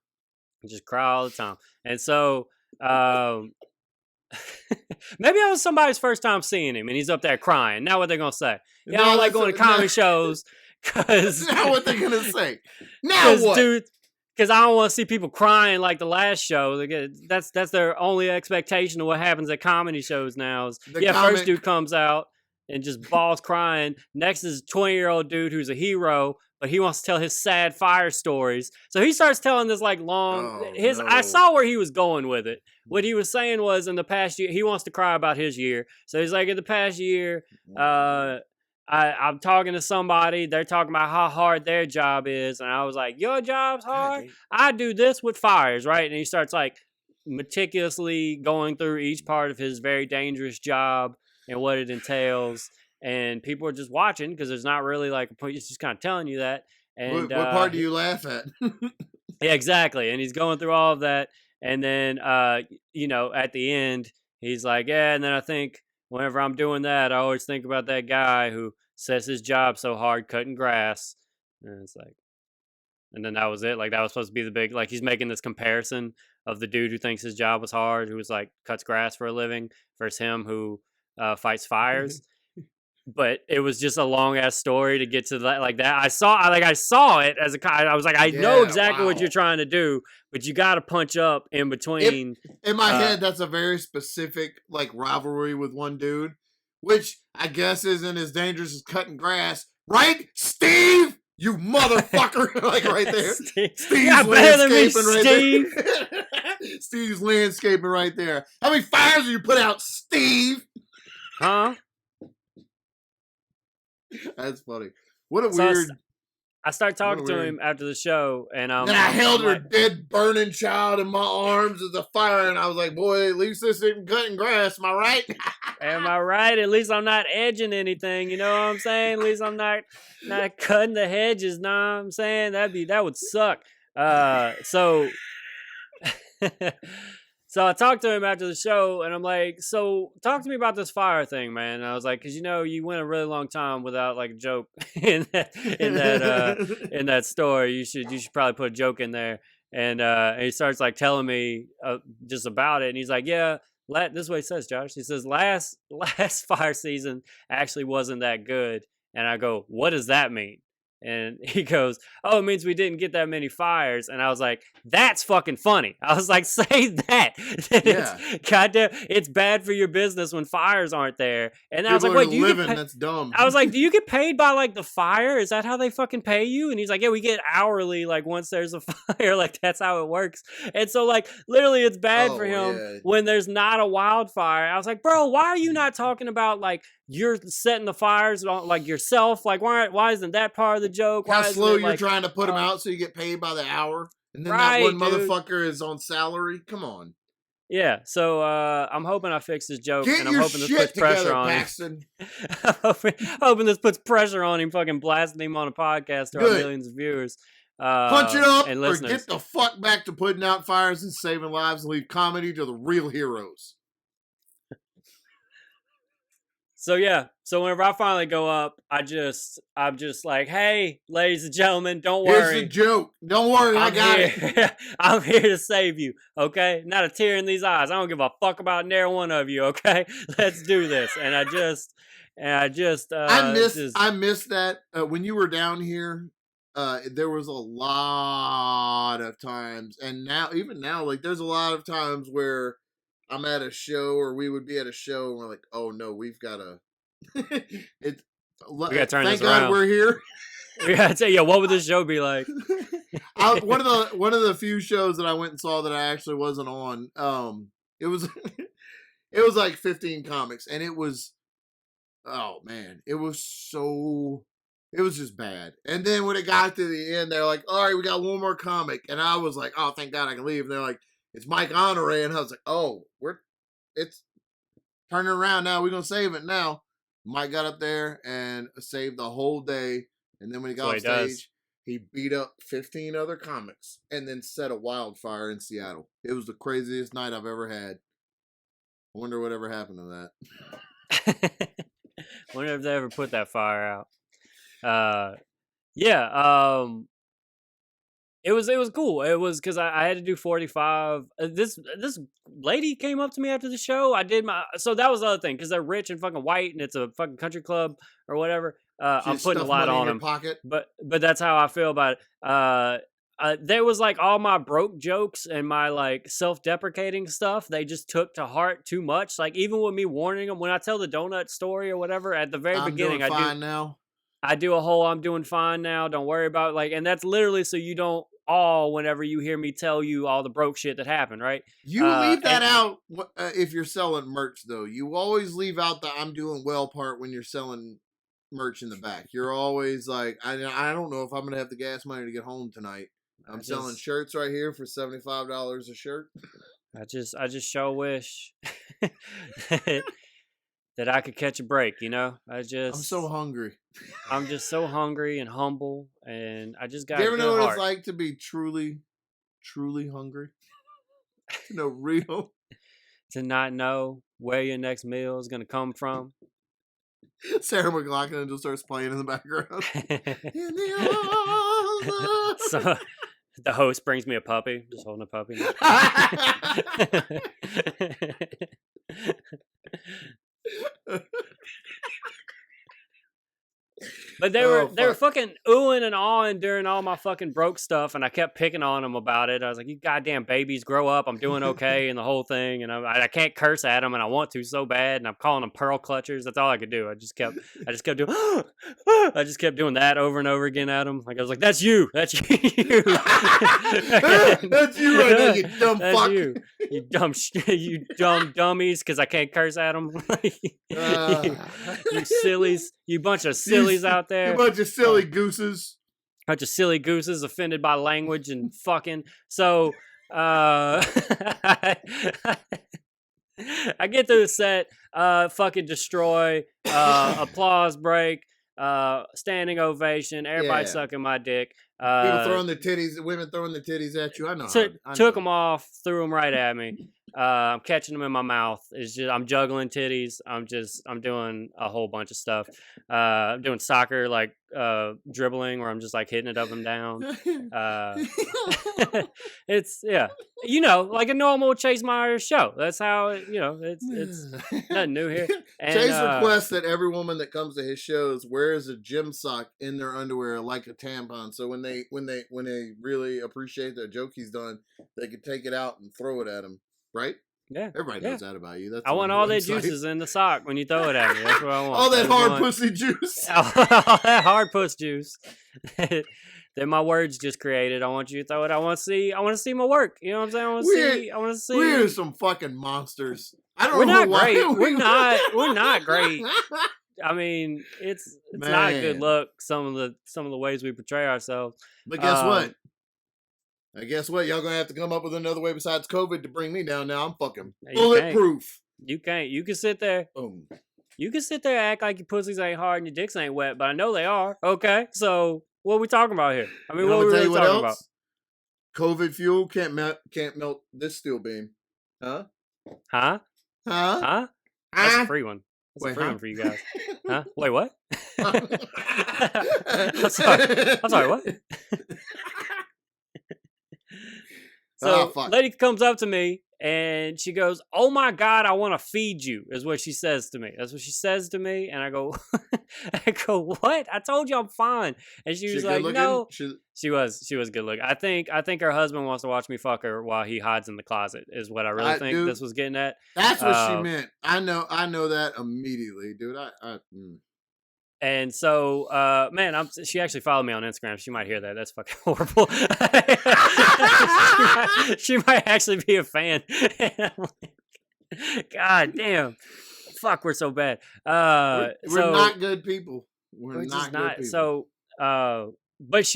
[SPEAKER 1] You just cry all the time, and so maybe that was somebody's first time seeing him, and he's up there crying. Now what they're gonna say? Yeah, I don't like going to comedy shows because
[SPEAKER 2] now what they're gonna say? Now what?
[SPEAKER 1] Dude, because I don't want to see people crying like the last show. That's their only expectation of what happens at comedy shows now. Is, first dude comes out and just balls crying. Next is a 20-year-old dude who's a hero, but he wants to tell his sad fire stories. So he starts telling this like long. I saw where he was going with it. What he was saying was in the past year, he wants to cry about his year. So he's like, in the past year, I'm talking to somebody. They're talking about how hard their job is. And I was like, your job's hard? I do this with fires, right? And he starts like meticulously going through each part of his very dangerous job and what it entails. And people are just watching because there's not really like a point. It's just kind of telling you that. And
[SPEAKER 2] what part do you laugh at?
[SPEAKER 1] Yeah, exactly. And he's going through all of that. And then, at the end, he's like, yeah, and then I think whenever I'm doing that, I always think about that guy who says his job so hard cutting grass. And it's like, and then that was it. Like, that was supposed to be the big, like, he's making this comparison of the dude who thinks his job was hard, who was like, cuts grass for a living, versus him who fights fires. But it was just a long ass story to get to that, like that. I saw it as I was like, I know exactly what you're trying to do, but you got to punch up in between.
[SPEAKER 2] In my head, that's a very specific like rivalry with one dude, which I guess isn't as dangerous as cutting grass, right, Steve? You motherfucker! Like right there, Steve's landscaping right there. Steve's landscaping right there. How many fires do you put out, Steve?
[SPEAKER 1] Huh?
[SPEAKER 2] That's funny. What a weird.
[SPEAKER 1] I start talking to
[SPEAKER 2] weird.
[SPEAKER 1] him after the show, and
[SPEAKER 2] then I held
[SPEAKER 1] I'm
[SPEAKER 2] her
[SPEAKER 1] like,
[SPEAKER 2] dead, burning child in my arms as a fire, and I was like, boy, at least this isn't cutting grass. Am I right?
[SPEAKER 1] am I right? At least I'm not edging anything. You know what I'm saying? At least I'm not cutting the hedges. Know what I'm saying? That would suck. So so I talked to him after the show, and I'm like, so talk to me about this fire thing, man. And I was like, because you went a really long time without like a joke in that story. You should probably put a joke in there. And he starts like telling me just about it, and he's like, yeah. This is what he says, Josh. He says last fire season actually wasn't that good, and I go, what does that mean? And he goes, oh, it means we didn't get that many fires. And I was like, that's fucking funny. I was like, say that.
[SPEAKER 2] Yeah.
[SPEAKER 1] Goddamn, it's bad for your business when fires aren't there. And I was like,
[SPEAKER 2] People are
[SPEAKER 1] wait, do you
[SPEAKER 2] living,
[SPEAKER 1] get
[SPEAKER 2] that's dumb.
[SPEAKER 1] I was like, do you get paid by like the fire? Is that how they fucking pay you? And he's like, yeah, we get hourly, like once there's a fire, like that's how it works. And so like literally it's bad for him when there's not a wildfire. I was like, bro, why are you not talking about like you're setting the fires on like yourself? Like why isn't that part of the joke?
[SPEAKER 2] How slow you're
[SPEAKER 1] like,
[SPEAKER 2] trying to put them out so you get paid by the hour? And then
[SPEAKER 1] right,
[SPEAKER 2] that one motherfucker is on salary? Come on.
[SPEAKER 1] Yeah, so I'm hoping I fix this joke,
[SPEAKER 2] Get
[SPEAKER 1] and I'm
[SPEAKER 2] your
[SPEAKER 1] hoping this
[SPEAKER 2] shit
[SPEAKER 1] puts pressure
[SPEAKER 2] together,
[SPEAKER 1] on
[SPEAKER 2] Paxton.
[SPEAKER 1] him. hoping this puts pressure on him, fucking blasting him on a podcast to our millions of viewers.
[SPEAKER 2] Punch it up
[SPEAKER 1] and
[SPEAKER 2] or
[SPEAKER 1] listeners.
[SPEAKER 2] get the fuck back to putting out fires and saving lives and leave comedy to the real heroes.
[SPEAKER 1] So yeah, so whenever I finally go up, I'm just like, hey, ladies and gentlemen, don't worry.
[SPEAKER 2] Here's the joke. Don't worry, I got it.
[SPEAKER 1] I'm here to save you, okay? Not a tear in these eyes. I don't give a fuck about near one of you, okay? Let's do this. And I
[SPEAKER 2] miss that when you were down here. There was a lot of times, and even now, like there's a lot of times where I'm at a show, or we would be at a show, and we're like, "Oh no, we gotta
[SPEAKER 1] turn
[SPEAKER 2] thank
[SPEAKER 1] this
[SPEAKER 2] God
[SPEAKER 1] around.
[SPEAKER 2] We're here."
[SPEAKER 1] We gotta tell you, what would this show be like?
[SPEAKER 2] One of the few shows that I went and saw that I actually wasn't on. It was it was like 15 comics, and it was, oh man, it was just bad. And then when it got to the end, they're like, "All right, we got one more comic," and I was like, "Oh, thank God I can leave." And they're like, "It's Mike Honore," and I was like, "Oh, it's turning around now. We're gonna save it now." Mike got up there and saved the whole day, and then when he got off stage, he beat up 15 other comics and then set a wildfire in Seattle. It was the craziest night I've ever had. I wonder whatever happened to
[SPEAKER 1] that. Wonder if they ever put that fire out. It was cool. It was because I had to do 45. This lady came up to me after the show. So that was the other thing, because they're rich and fucking white, and it's a fucking country club or whatever. I'm putting a lot on them,
[SPEAKER 2] pocket.
[SPEAKER 1] but that's how I feel about it. There was like all my broke jokes and my like self-deprecating stuff. They just took to heart too much. Like even with me warning them when I tell the donut story or whatever at the very beginning, I do a whole "I'm doing fine now, don't worry about it," like, and that's literally so you don't whenever you hear me tell you all the broke shit that happened, right?
[SPEAKER 2] You leave that out if you're selling merch, though. You always leave out the "I'm doing well" part when you're selling merch in the back. You're always like, I don't know if I'm gonna have the gas money to get home tonight. I'm selling shirts right here for $75 a shirt.
[SPEAKER 1] I just sure wish that I could catch a break, you know? I'm
[SPEAKER 2] so hungry.
[SPEAKER 1] I'm just so hungry and humble, and I just got.
[SPEAKER 2] Do you ever know what it's like to be truly, truly hungry? To know real.
[SPEAKER 1] To not know where your next meal is going to come from.
[SPEAKER 2] Sarah McLachlan just starts playing in the background.
[SPEAKER 1] So the host brings me a puppy, just holding a puppy. But they were fucking oohing and awing during all my fucking broke stuff, and I kept picking on them about it. I was like, "You goddamn babies, grow up! I'm doing okay," and the whole thing. And I can't curse at them, and I want to so bad. And I'm calling them pearl clutchers. That's all I could do. I just kept doing. I just kept doing that over and over again at them. Like I was like, "That's you. That's you.
[SPEAKER 2] That's you right now, you dumb fuck.
[SPEAKER 1] You dumb dummies." Because I can't curse at them. You sillies. You bunch of sillies out there.
[SPEAKER 2] You bunch of silly gooses.
[SPEAKER 1] bunch of silly gooses offended by language and fucking. So, I get through the set, fucking destroy, applause break, standing ovation, everybody
[SPEAKER 2] Yeah.
[SPEAKER 1] sucking my dick.
[SPEAKER 2] People throwing their titties, women throwing their titties at you. I know.
[SPEAKER 1] Took them off, threw them right at me. I'm catching them in my mouth. I'm juggling titties. I'm doing a whole bunch of stuff. I'm doing soccer, like dribbling, where I'm just like hitting it up and down. It's like a normal Chase Myers show. That's how it's nothing new here. And,
[SPEAKER 2] Chase requests that every woman that comes to his shows wears a gym sock in their underwear like a tampon. So when they really appreciate the joke he's done, they can take it out and throw it at him. Right?
[SPEAKER 1] Yeah.
[SPEAKER 2] Everybody knows that about you. That's
[SPEAKER 1] I want all that juices in the sock when you throw it at me. That's what I want.
[SPEAKER 2] All that hard pussy juice.
[SPEAKER 1] All that hard puss juice that my words just created. I want you to throw it. I want to see my work. You know what I'm saying? I want to see.
[SPEAKER 2] We're some fucking monsters. I don't
[SPEAKER 1] We're
[SPEAKER 2] know
[SPEAKER 1] not
[SPEAKER 2] why.
[SPEAKER 1] great. We're not great. I mean, it's not a good look. Some of the ways we portray ourselves.
[SPEAKER 2] But guess what? Guess what? Y'all gonna have to come up with another way besides COVID to bring me down. Now I'm fucking bulletproof.
[SPEAKER 1] You can't. You can sit there.
[SPEAKER 2] Boom.
[SPEAKER 1] You can sit there and act like your pussies ain't hard and your dicks ain't wet, but I know they are. Okay, so what are we talking about here? I mean, what are we really talking about?
[SPEAKER 2] COVID fuel can't melt this steel beam. Huh?
[SPEAKER 1] Huh?
[SPEAKER 2] Huh?
[SPEAKER 1] Huh? That's a free one. That's a free one for you guys. Huh? Wait, what? I'm sorry, what? So, lady comes up to me and she goes, "Oh my God, I want to feed you," is what she says to me. That's what she says to me. And I go, "What? I told you I'm fine." And she was like, "No." She was good looking. I think her husband wants to watch me fuck her while he hides in the closet is what I really think this was getting at.
[SPEAKER 2] That's what she meant. I know that immediately, dude.
[SPEAKER 1] And so, man, she actually followed me on Instagram. She might hear that. That's fucking horrible. she might actually be a fan. God damn. Fuck, we're so bad.
[SPEAKER 2] We're not good people. We're not good people.
[SPEAKER 1] So, but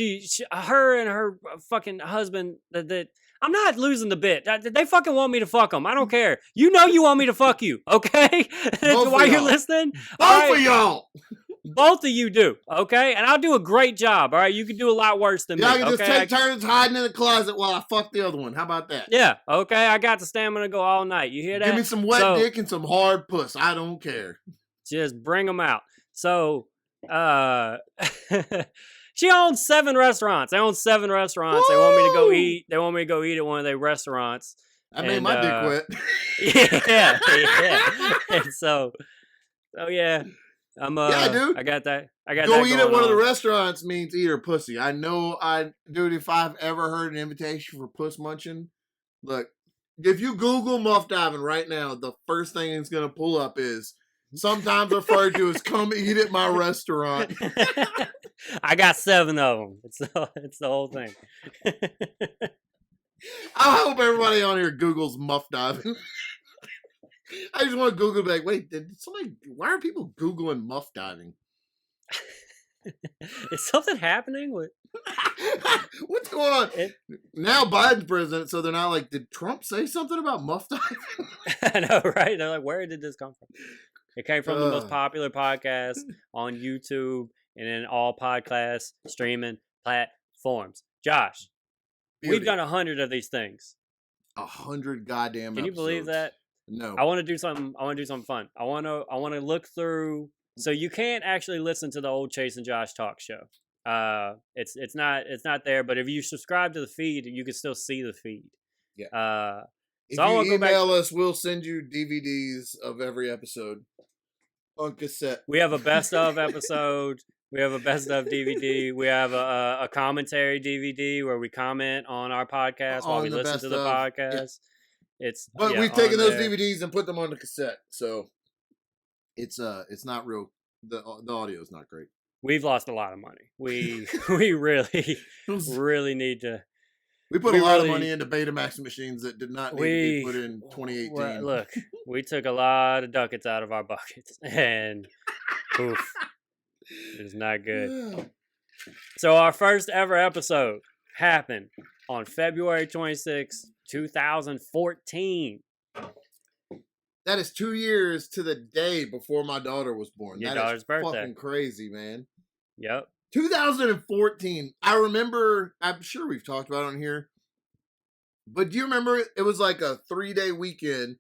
[SPEAKER 1] her and her fucking husband, that I'm not losing the bit. They fucking want me to fuck them. I don't care. You know you want me to fuck you, okay? While you're listening?
[SPEAKER 2] Both of y'all.
[SPEAKER 1] Both of you do, okay? And I'll do a great job, all right? You can do a lot worse than me,
[SPEAKER 2] y'all can just take turns hiding in the closet while I fuck the other one. How about that?
[SPEAKER 1] Yeah, okay? I got the stamina to go all night. You hear that?
[SPEAKER 2] Give me some wet dick and some hard puss. I don't care.
[SPEAKER 1] Just bring them out. So, she owns 7 restaurants. They own 7 restaurants. Woo! They want me to go eat. They want me to go eat at one of their restaurants.
[SPEAKER 2] I made my dick wet.
[SPEAKER 1] Yeah. And so yeah.
[SPEAKER 2] Yeah, dude.
[SPEAKER 1] I got that.
[SPEAKER 2] Go eat at one of the restaurants means eat her pussy. I know. Dude, if I've ever heard an invitation for puss munching, look, if you Google muff diving right now, the first thing it's gonna pull up is sometimes referred to as "come eat at my restaurant."
[SPEAKER 1] I got 7 of them. It's the whole thing.
[SPEAKER 2] I hope everybody on here Googles muff diving. I just want to Google, like, wait, why are people Googling muff diving?
[SPEAKER 1] Is something happening with?
[SPEAKER 2] What's going on? Now Biden's president, so they're not like, did Trump say something about muff diving?
[SPEAKER 1] I know, right? They're like, where did this come from? It came from the most popular podcast on YouTube and in all podcast streaming platforms. Josh, we've done 100 of these things.
[SPEAKER 2] 100 goddamn
[SPEAKER 1] Can you believe that?
[SPEAKER 2] No.
[SPEAKER 1] I want to do something fun. I want to look through. So you can't actually listen to the old Chase and Josh talk show. It's not there. But if you subscribe to the feed, you can still see the feed.
[SPEAKER 2] Yeah. If
[SPEAKER 1] so
[SPEAKER 2] you email us, we'll send you DVDs of every episode on cassette.
[SPEAKER 1] We have a best of episode. We have a best of DVD. We have a commentary DVD where we comment on our podcast while we listen to the podcast. Yeah.
[SPEAKER 2] We've taken those DVDs and put them on the cassette, so it's not real. The audio is not great.
[SPEAKER 1] We've lost a lot of money. We really need to.
[SPEAKER 2] We put a lot of money into Betamax machines that did not need to be put in 2018.
[SPEAKER 1] Well, look, we took a lot of ducats out of our buckets, and oof, it's not good. So our first ever episode happened on February 26, 2014.
[SPEAKER 2] That is 2 years to the day before my daughter was born.
[SPEAKER 1] Your
[SPEAKER 2] That
[SPEAKER 1] daughter's
[SPEAKER 2] is
[SPEAKER 1] birthday.
[SPEAKER 2] fucking crazy, man.
[SPEAKER 1] Yep.
[SPEAKER 2] 2014. I remember, I'm sure we've talked about it on here, but do you remember it was like a 3-day weekend?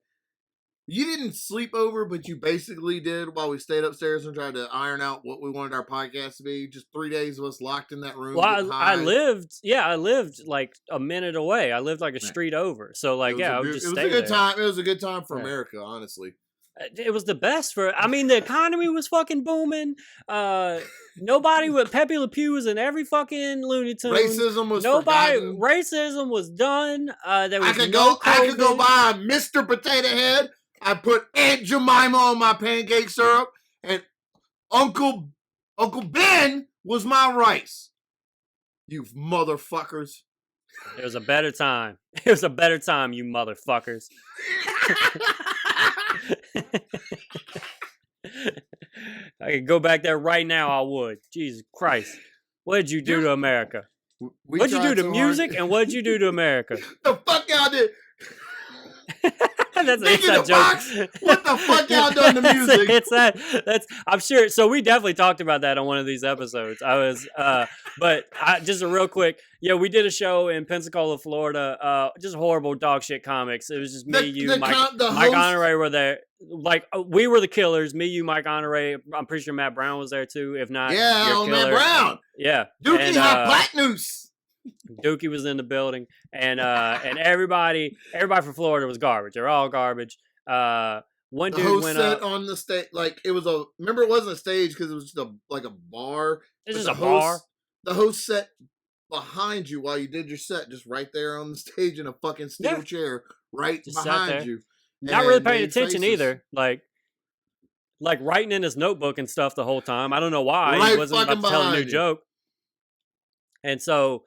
[SPEAKER 2] You didn't sleep over, but you basically did while we stayed upstairs and tried to iron out what we wanted our podcast to be. Just 3 days of us locked in that room.
[SPEAKER 1] Well, I lived like a minute away. I lived like a street over. So like, I would just stay there.
[SPEAKER 2] It was a good time for America, honestly.
[SPEAKER 1] It was the best the economy was fucking booming. Nobody with Pepe Le Pew was in every fucking Looney Tunes.
[SPEAKER 2] Racism was forgotten.
[SPEAKER 1] Racism was done. There was
[SPEAKER 2] I could go buy a Mr. Potato Head. I put Aunt Jemima on my pancake syrup, and Uncle Ben was my rice. You motherfuckers.
[SPEAKER 1] It was a better time. It was a better time, you motherfuckers. I could go back there right now, I would. Jesus Christ. What did you do to America? What did you do to music, and what did you do to America?
[SPEAKER 2] The fuck y'all did?
[SPEAKER 1] That's an inside joke.
[SPEAKER 2] What the fuck y'all done to music?
[SPEAKER 1] I'm sure. So we definitely talked about that on one of these episodes. Just a real quick. Yeah, we did a show in Pensacola, Florida. Just horrible dog shit comics. It was just me, Mike Honoré were there. Like we were the killers. Me, you, Mike Honoré. I'm pretty sure Matt Brown was there too. If not,
[SPEAKER 2] Matt Brown.
[SPEAKER 1] Yeah,
[SPEAKER 2] Dookie had black news.
[SPEAKER 1] Dookie was in the building, and everybody from Florida was garbage. They're all garbage. One
[SPEAKER 2] the
[SPEAKER 1] dude
[SPEAKER 2] host
[SPEAKER 1] went
[SPEAKER 2] set
[SPEAKER 1] up
[SPEAKER 2] on the stage, like it was a. Remember, it wasn't a stage because it was just like a bar.
[SPEAKER 1] It's just a bar.
[SPEAKER 2] The host sat behind you while you did your set, just right there on the stage in a fucking steel chair, right just behind you.
[SPEAKER 1] Not really paying attention either. Like writing in his notebook and stuff the whole time. I don't know why he wasn't about to tell a new joke. And so.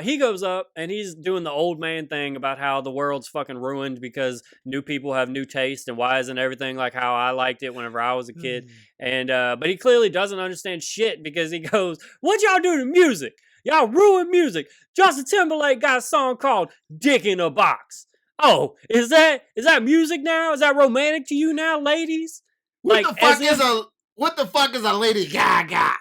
[SPEAKER 1] He goes up and he's doing the old man thing about how the world's fucking ruined because new people have new taste and why isn't everything like how I liked it whenever I was a kid. And but he clearly doesn't understand shit because he goes, "What y'all do to music? Y'all ruin music. Justin Timberlake got a song called Dick in a Box. Oh, is that music now? Is that romantic to you now, ladies?
[SPEAKER 2] What the fuck is a Lady Gaga?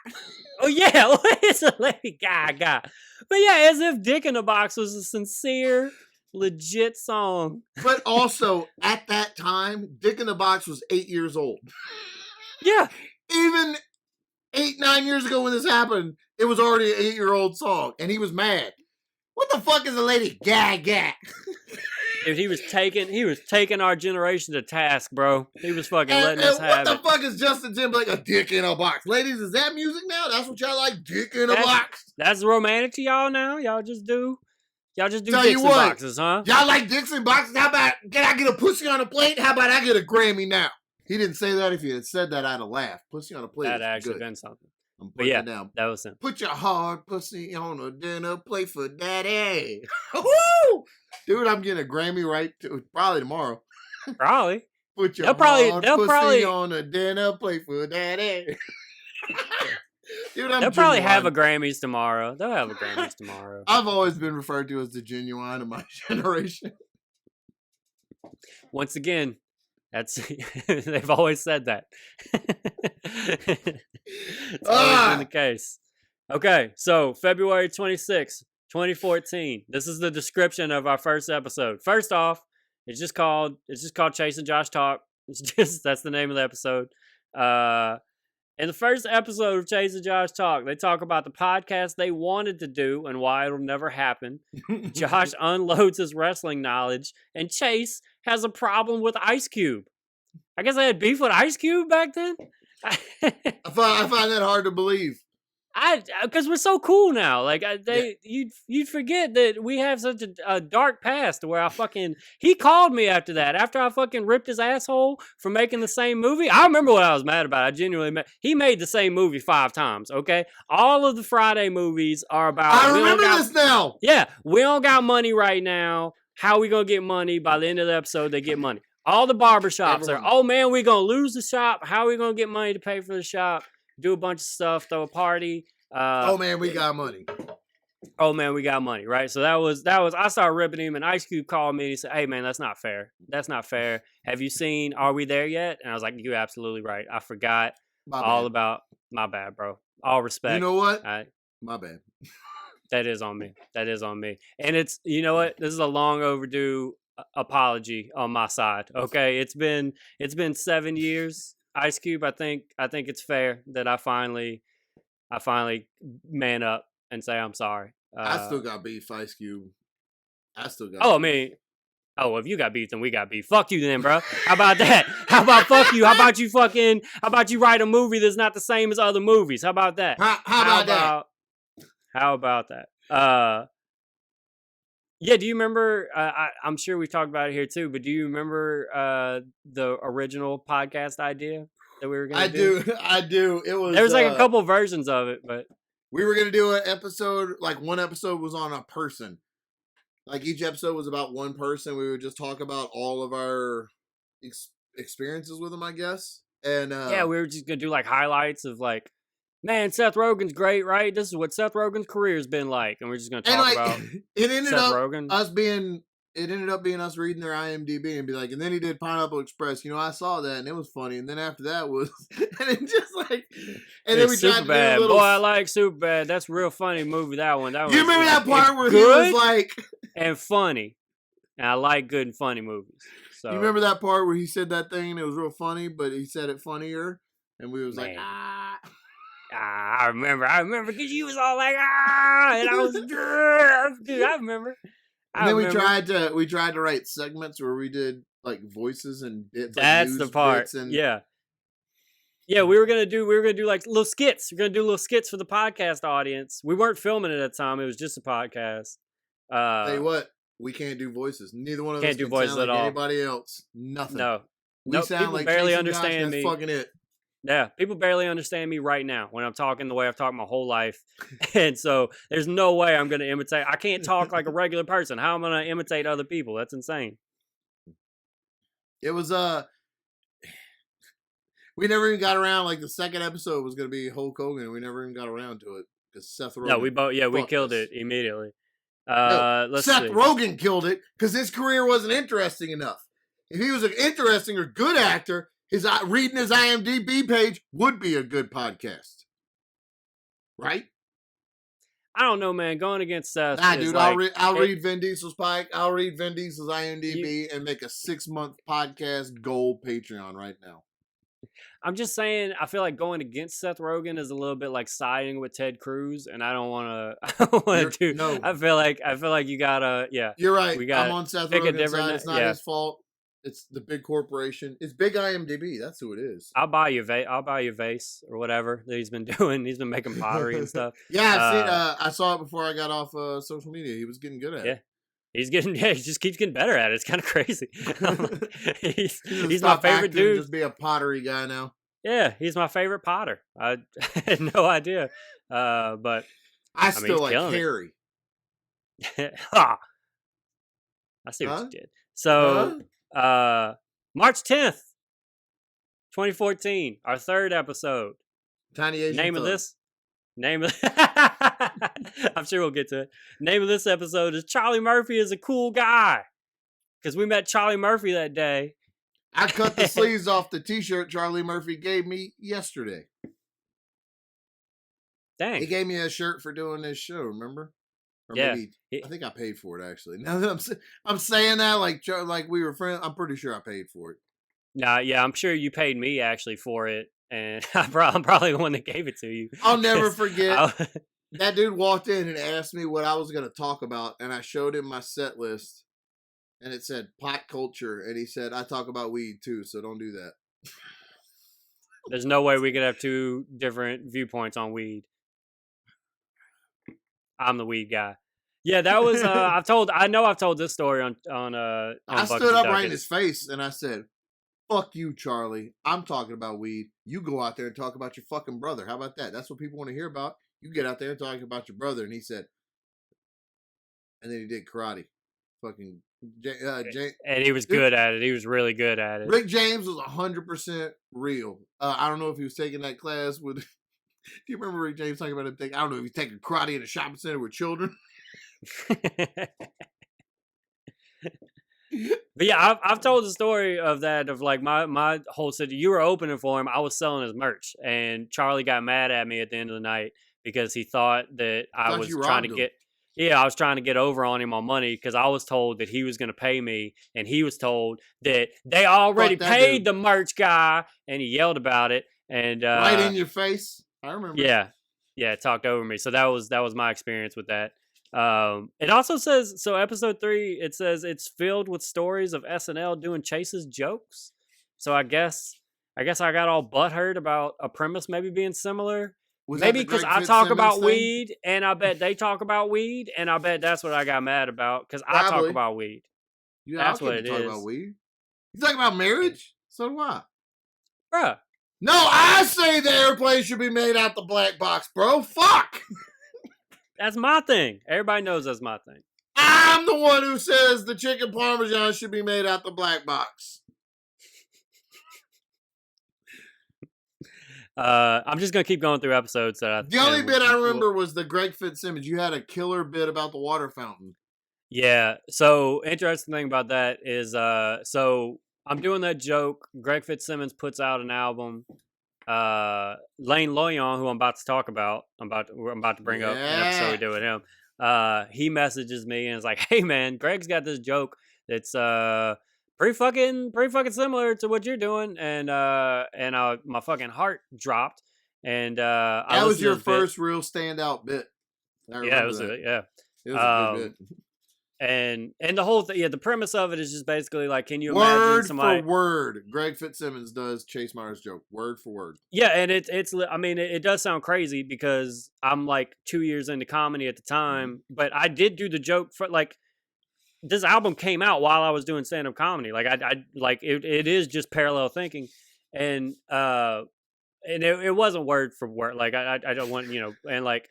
[SPEAKER 1] Oh yeah, what is a Lady Gaga? But yeah, as if Dick in a Box was a sincere, legit song.
[SPEAKER 2] But also, at that time, Dick in a Box was 8 years old.
[SPEAKER 1] Yeah.
[SPEAKER 2] Even 8-9 years ago when this happened, it was already an 8-year-old song. And he was mad. What the fuck is a Lady Gaga?
[SPEAKER 1] Dude, he was taking our generation to task, bro. He was fucking letting us have it.
[SPEAKER 2] What the fuck is Justin Timberlake a dick in a box? Ladies, is that music now? That's what y'all like, dick in a box?
[SPEAKER 1] That's romantic to y'all now? Y'all just do dicks in boxes, huh?
[SPEAKER 2] Y'all like dicks in boxes? How about, can I get a pussy on a plate? How about I get a Grammy now? He didn't say that. If he had said that, I'd have laughed. Pussy on a plate.
[SPEAKER 1] That'd actually been something.
[SPEAKER 2] I'm putting it down.
[SPEAKER 1] That was him.
[SPEAKER 2] Put your hard pussy on a dinner plate for daddy. Woo! Dude, I'm getting a Grammy probably tomorrow.
[SPEAKER 1] Probably.
[SPEAKER 2] Put your hard pussy on a dinner plate for daddy. Dude,
[SPEAKER 1] they'll probably have a Grammys tomorrow. They'll have a Grammys tomorrow.
[SPEAKER 2] I've always been referred to as the genuine of my generation.
[SPEAKER 1] Once again, they've always said that. It's always been the case. Okay, so February 26th, 2014. This is the description of our first episode. First off, it's just called Chase and Josh Talk. That's the name of the episode. In the first episode of Chase and Josh Talk, they talk about the podcast they wanted to do and why it'll never happen. Josh unloads his wrestling knowledge, and Chase has a problem with Ice Cube. I guess I had beef with Ice Cube back then.
[SPEAKER 2] I find that hard to believe.
[SPEAKER 1] Because we're so cool now. Like you'd forget that we have such a dark past where he called me after that. After I fucking ripped his asshole for making the same movie. I remember what I was mad about. I genuinely he made the same movie 5 times. Okay, all of the Friday movies are about.
[SPEAKER 2] I remember this now.
[SPEAKER 1] Yeah, we don't got money right now. How we gonna get money? By the end of the episode, they get money. All the barbershops are. Oh man, we gonna lose the shop. How are we gonna get money to pay for the shop? Do a bunch of stuff, throw a party.
[SPEAKER 2] Oh man, we got money.
[SPEAKER 1] Oh man, we got money, right? So that was I started ripping him, and Ice Cube called me and he said, "Hey man, that's not fair. That's not fair. Have you seen Are We There Yet?" And I was like, "You're absolutely right. I forgot all about my bad, bro. All respect."
[SPEAKER 2] You know what?
[SPEAKER 1] All right?
[SPEAKER 2] My bad.
[SPEAKER 1] That is on me. That is on me. And it's, you know what? This is a long overdue apology on my side. Okay, it's been 7 years. Ice Cube, I think it's fair that I finally man up and say I'm sorry.
[SPEAKER 2] I still got beef, Ice Cube. I still got.
[SPEAKER 1] Oh, beef. I mean, oh, if you got beef, then we got beef. Fuck you, then, bro. How about that? How about fuck you? How about you write a movie that's not the same as other movies? How about that?
[SPEAKER 2] How about that?
[SPEAKER 1] How about that? Yeah, do you remember? I'm sure we talked about it here too, but do you remember the original podcast idea that we were going to do?
[SPEAKER 2] I do. It was.
[SPEAKER 1] There was like a couple versions of it, but
[SPEAKER 2] we were going to do an episode. Like one episode was on a person. Like each episode was about one person. We would just talk about all of our experiences with them, I guess. And
[SPEAKER 1] yeah, we were just going to do like highlights of like, man, Seth Rogen's great, right? This is what Seth Rogen's career's been like, and we're just going to talk about Seth Rogen.
[SPEAKER 2] It ended up being us reading their IMDb and be like, and then he did Pineapple Express. You know, I saw that and it was funny. And then after that was, and it just like, and then we tried to do a little.
[SPEAKER 1] Boy, I like Superbad. That's a real funny movie. That one.
[SPEAKER 2] You remember that part where he was like,
[SPEAKER 1] and funny. And I like good and funny movies. So
[SPEAKER 2] you remember that part where he said that thing and it was real funny, but he said it funnier, and we was like, ah.
[SPEAKER 1] I remember because you was all like, ah, and I was, dude, I remember.
[SPEAKER 2] And then we tried to write segments where we did like voices and bits.
[SPEAKER 1] That's
[SPEAKER 2] like
[SPEAKER 1] the part. Yeah, we were gonna do like little skits. We're gonna do little skits for the podcast audience. We weren't filming it at the time. It was just a podcast.
[SPEAKER 2] Tell you what, we can't do voices. Neither one of us
[SPEAKER 1] can't do voices at all.
[SPEAKER 2] Anybody else? Nothing.
[SPEAKER 1] No,
[SPEAKER 2] we sound
[SPEAKER 1] people
[SPEAKER 2] like
[SPEAKER 1] barely
[SPEAKER 2] Jason
[SPEAKER 1] understand
[SPEAKER 2] Josh,
[SPEAKER 1] me.
[SPEAKER 2] That's fucking it.
[SPEAKER 1] Yeah, people barely understand me right now when I'm talking the way I've talked my whole life. And so there's no way I'm going to imitate. I can't talk like a regular person. How am I going to imitate other people? That's insane.
[SPEAKER 2] It was, we never even got around, like the second episode was going to be Hulk Hogan. We never even got around to it because Seth Rogen.
[SPEAKER 1] No, we killed it immediately.
[SPEAKER 2] Seth Rogen killed it because his career wasn't interesting enough. If he was an interesting or good actor, reading his IMDb page would be a good podcast, right?
[SPEAKER 1] I don't know, man. Going against Seth,
[SPEAKER 2] nah, dude. I'll read Vin Diesel's Pike. I'll read Vin Diesel's IMDb and make a 6-month podcast gold Patreon right now.
[SPEAKER 1] I'm just saying. I feel like going against Seth Rogen is a little bit like siding with Ted Cruz, and I don't want to do. No, I feel like you gotta. Yeah,
[SPEAKER 2] you're right. I'm on Seth Rogen's side. It's not his fault. It's the big corporation. It's big IMDb. That's who it is.
[SPEAKER 1] I'll buy you a vase or whatever that he's been doing. He's been making pottery and stuff.
[SPEAKER 2] Yeah, I saw it before I got off social media. He was getting good at it.
[SPEAKER 1] He just keeps getting better at it. It's kind of crazy. He's my favorite dude.
[SPEAKER 2] Just be a pottery guy now.
[SPEAKER 1] Yeah, he's my favorite potter. I had no idea, but
[SPEAKER 2] I still like Harry.
[SPEAKER 1] I see what you did. So. March 10th, 2014, our third episode.
[SPEAKER 2] Tiny Asian
[SPEAKER 1] Name of this? I'm sure we'll get to it. Name of this episode is Charlie Murphy is a cool guy. Because we met Charlie Murphy that day.
[SPEAKER 2] I cut the sleeves off the t-shirt Charlie Murphy gave me yesterday.
[SPEAKER 1] Dang.
[SPEAKER 2] He gave me a shirt for doing this show, remember? Or
[SPEAKER 1] yeah,
[SPEAKER 2] maybe, I think I paid for it actually. Now that I'm saying that like we were friends, I'm pretty sure I paid for it.
[SPEAKER 1] Nah, yeah, I'm sure you paid me actually for it, and I'm probably the one that gave it to you.
[SPEAKER 2] I'll never forget. That dude walked in and asked me what I was going to talk about, and I showed him my set list, and it said pot culture, and he said, I talk about weed too, so don't do that.
[SPEAKER 1] There's no way we could have two different viewpoints on weed. I'm the weed guy. Yeah, that was I've told this story on
[SPEAKER 2] I stood up right in his face and I said, fuck you, Charlie. I'm talking about weed. You go out there and talk about your fucking brother. How about that? That's what people want to hear about. You get out there and talk about your brother. And he said, and then he did karate. Fucking
[SPEAKER 1] and he was good at it. He was really good at it.
[SPEAKER 2] Rick James was 100% real. I don't know if he was taking that class with Do you remember Rick James talking about him I don't know if he's taking karate in a shopping center with children?
[SPEAKER 1] But yeah, I've told the story of that, of like my whole city. You were opening for him. I was selling his merch, and Charlie got mad at me at the end of the night because he thought that I
[SPEAKER 2] Thought
[SPEAKER 1] was
[SPEAKER 2] you
[SPEAKER 1] trying to
[SPEAKER 2] robbed him.
[SPEAKER 1] get. Yeah, I was trying to get over on him on money because I was told that he was going to pay me, and he was told that they already
[SPEAKER 2] Fuck that
[SPEAKER 1] paid
[SPEAKER 2] dude.
[SPEAKER 1] the merch guy, and he yelled about it. And
[SPEAKER 2] Right in your face. I remember.
[SPEAKER 1] yeah, talked over me. So that was my experience with that. It also says, so episode 3, it says it's filled with stories of SNL doing Chase's jokes. So I guess I got all butthurt about a premise maybe being similar.
[SPEAKER 2] Was that
[SPEAKER 1] Maybe
[SPEAKER 2] the
[SPEAKER 1] because
[SPEAKER 2] Greg
[SPEAKER 1] I talk
[SPEAKER 2] Fitzsimmons
[SPEAKER 1] about
[SPEAKER 2] thing?
[SPEAKER 1] weed, and I bet they talk about weed, and I bet that's what I got mad about because I talk
[SPEAKER 2] Probably.
[SPEAKER 1] about weed.
[SPEAKER 2] Yeah,
[SPEAKER 1] That's what it
[SPEAKER 2] talk
[SPEAKER 1] is,
[SPEAKER 2] about weed. You talking about marriage? So do I.
[SPEAKER 1] bruh.
[SPEAKER 2] No, I say the airplane should be made out the black box, bro. Fuck.
[SPEAKER 1] That's my thing. Everybody knows that's my thing.
[SPEAKER 2] I'm the one who says the chicken parmesan should be made out the black box.
[SPEAKER 1] I'm just gonna keep going through episodes that
[SPEAKER 2] The only bit I remember was the Greg Fitzsimmons. You had a killer bit about the water fountain.
[SPEAKER 1] Yeah. So interesting thing about that is, so I'm doing that joke. Greg Fitzsimmons puts out an album. Lane Loyon, who I'm about to talk about, I'm about to bring up an episode we did with him. He messages me and is like, "Hey man, Greg's got this joke that's pretty fucking similar to what you're doing," and my fucking heart dropped. And I
[SPEAKER 2] that was your
[SPEAKER 1] listened to this bit.
[SPEAKER 2] first real standout bit. I remember
[SPEAKER 1] Yeah, it was
[SPEAKER 2] that.
[SPEAKER 1] yeah.
[SPEAKER 2] It was a good bit.
[SPEAKER 1] And the whole thing, yeah, the premise of it is just basically like, can you imagine
[SPEAKER 2] Word
[SPEAKER 1] somebody?
[SPEAKER 2] for word, Greg Fitzsimmons does Chase Myers' joke, word for word.
[SPEAKER 1] Yeah, and it's I mean, it does sound crazy because I'm like 2 years into comedy at the time, but I did do the joke for like, this album came out while I was doing stand up comedy. Like I like it is just parallel thinking, and it wasn't word for word. Like I don't want, and like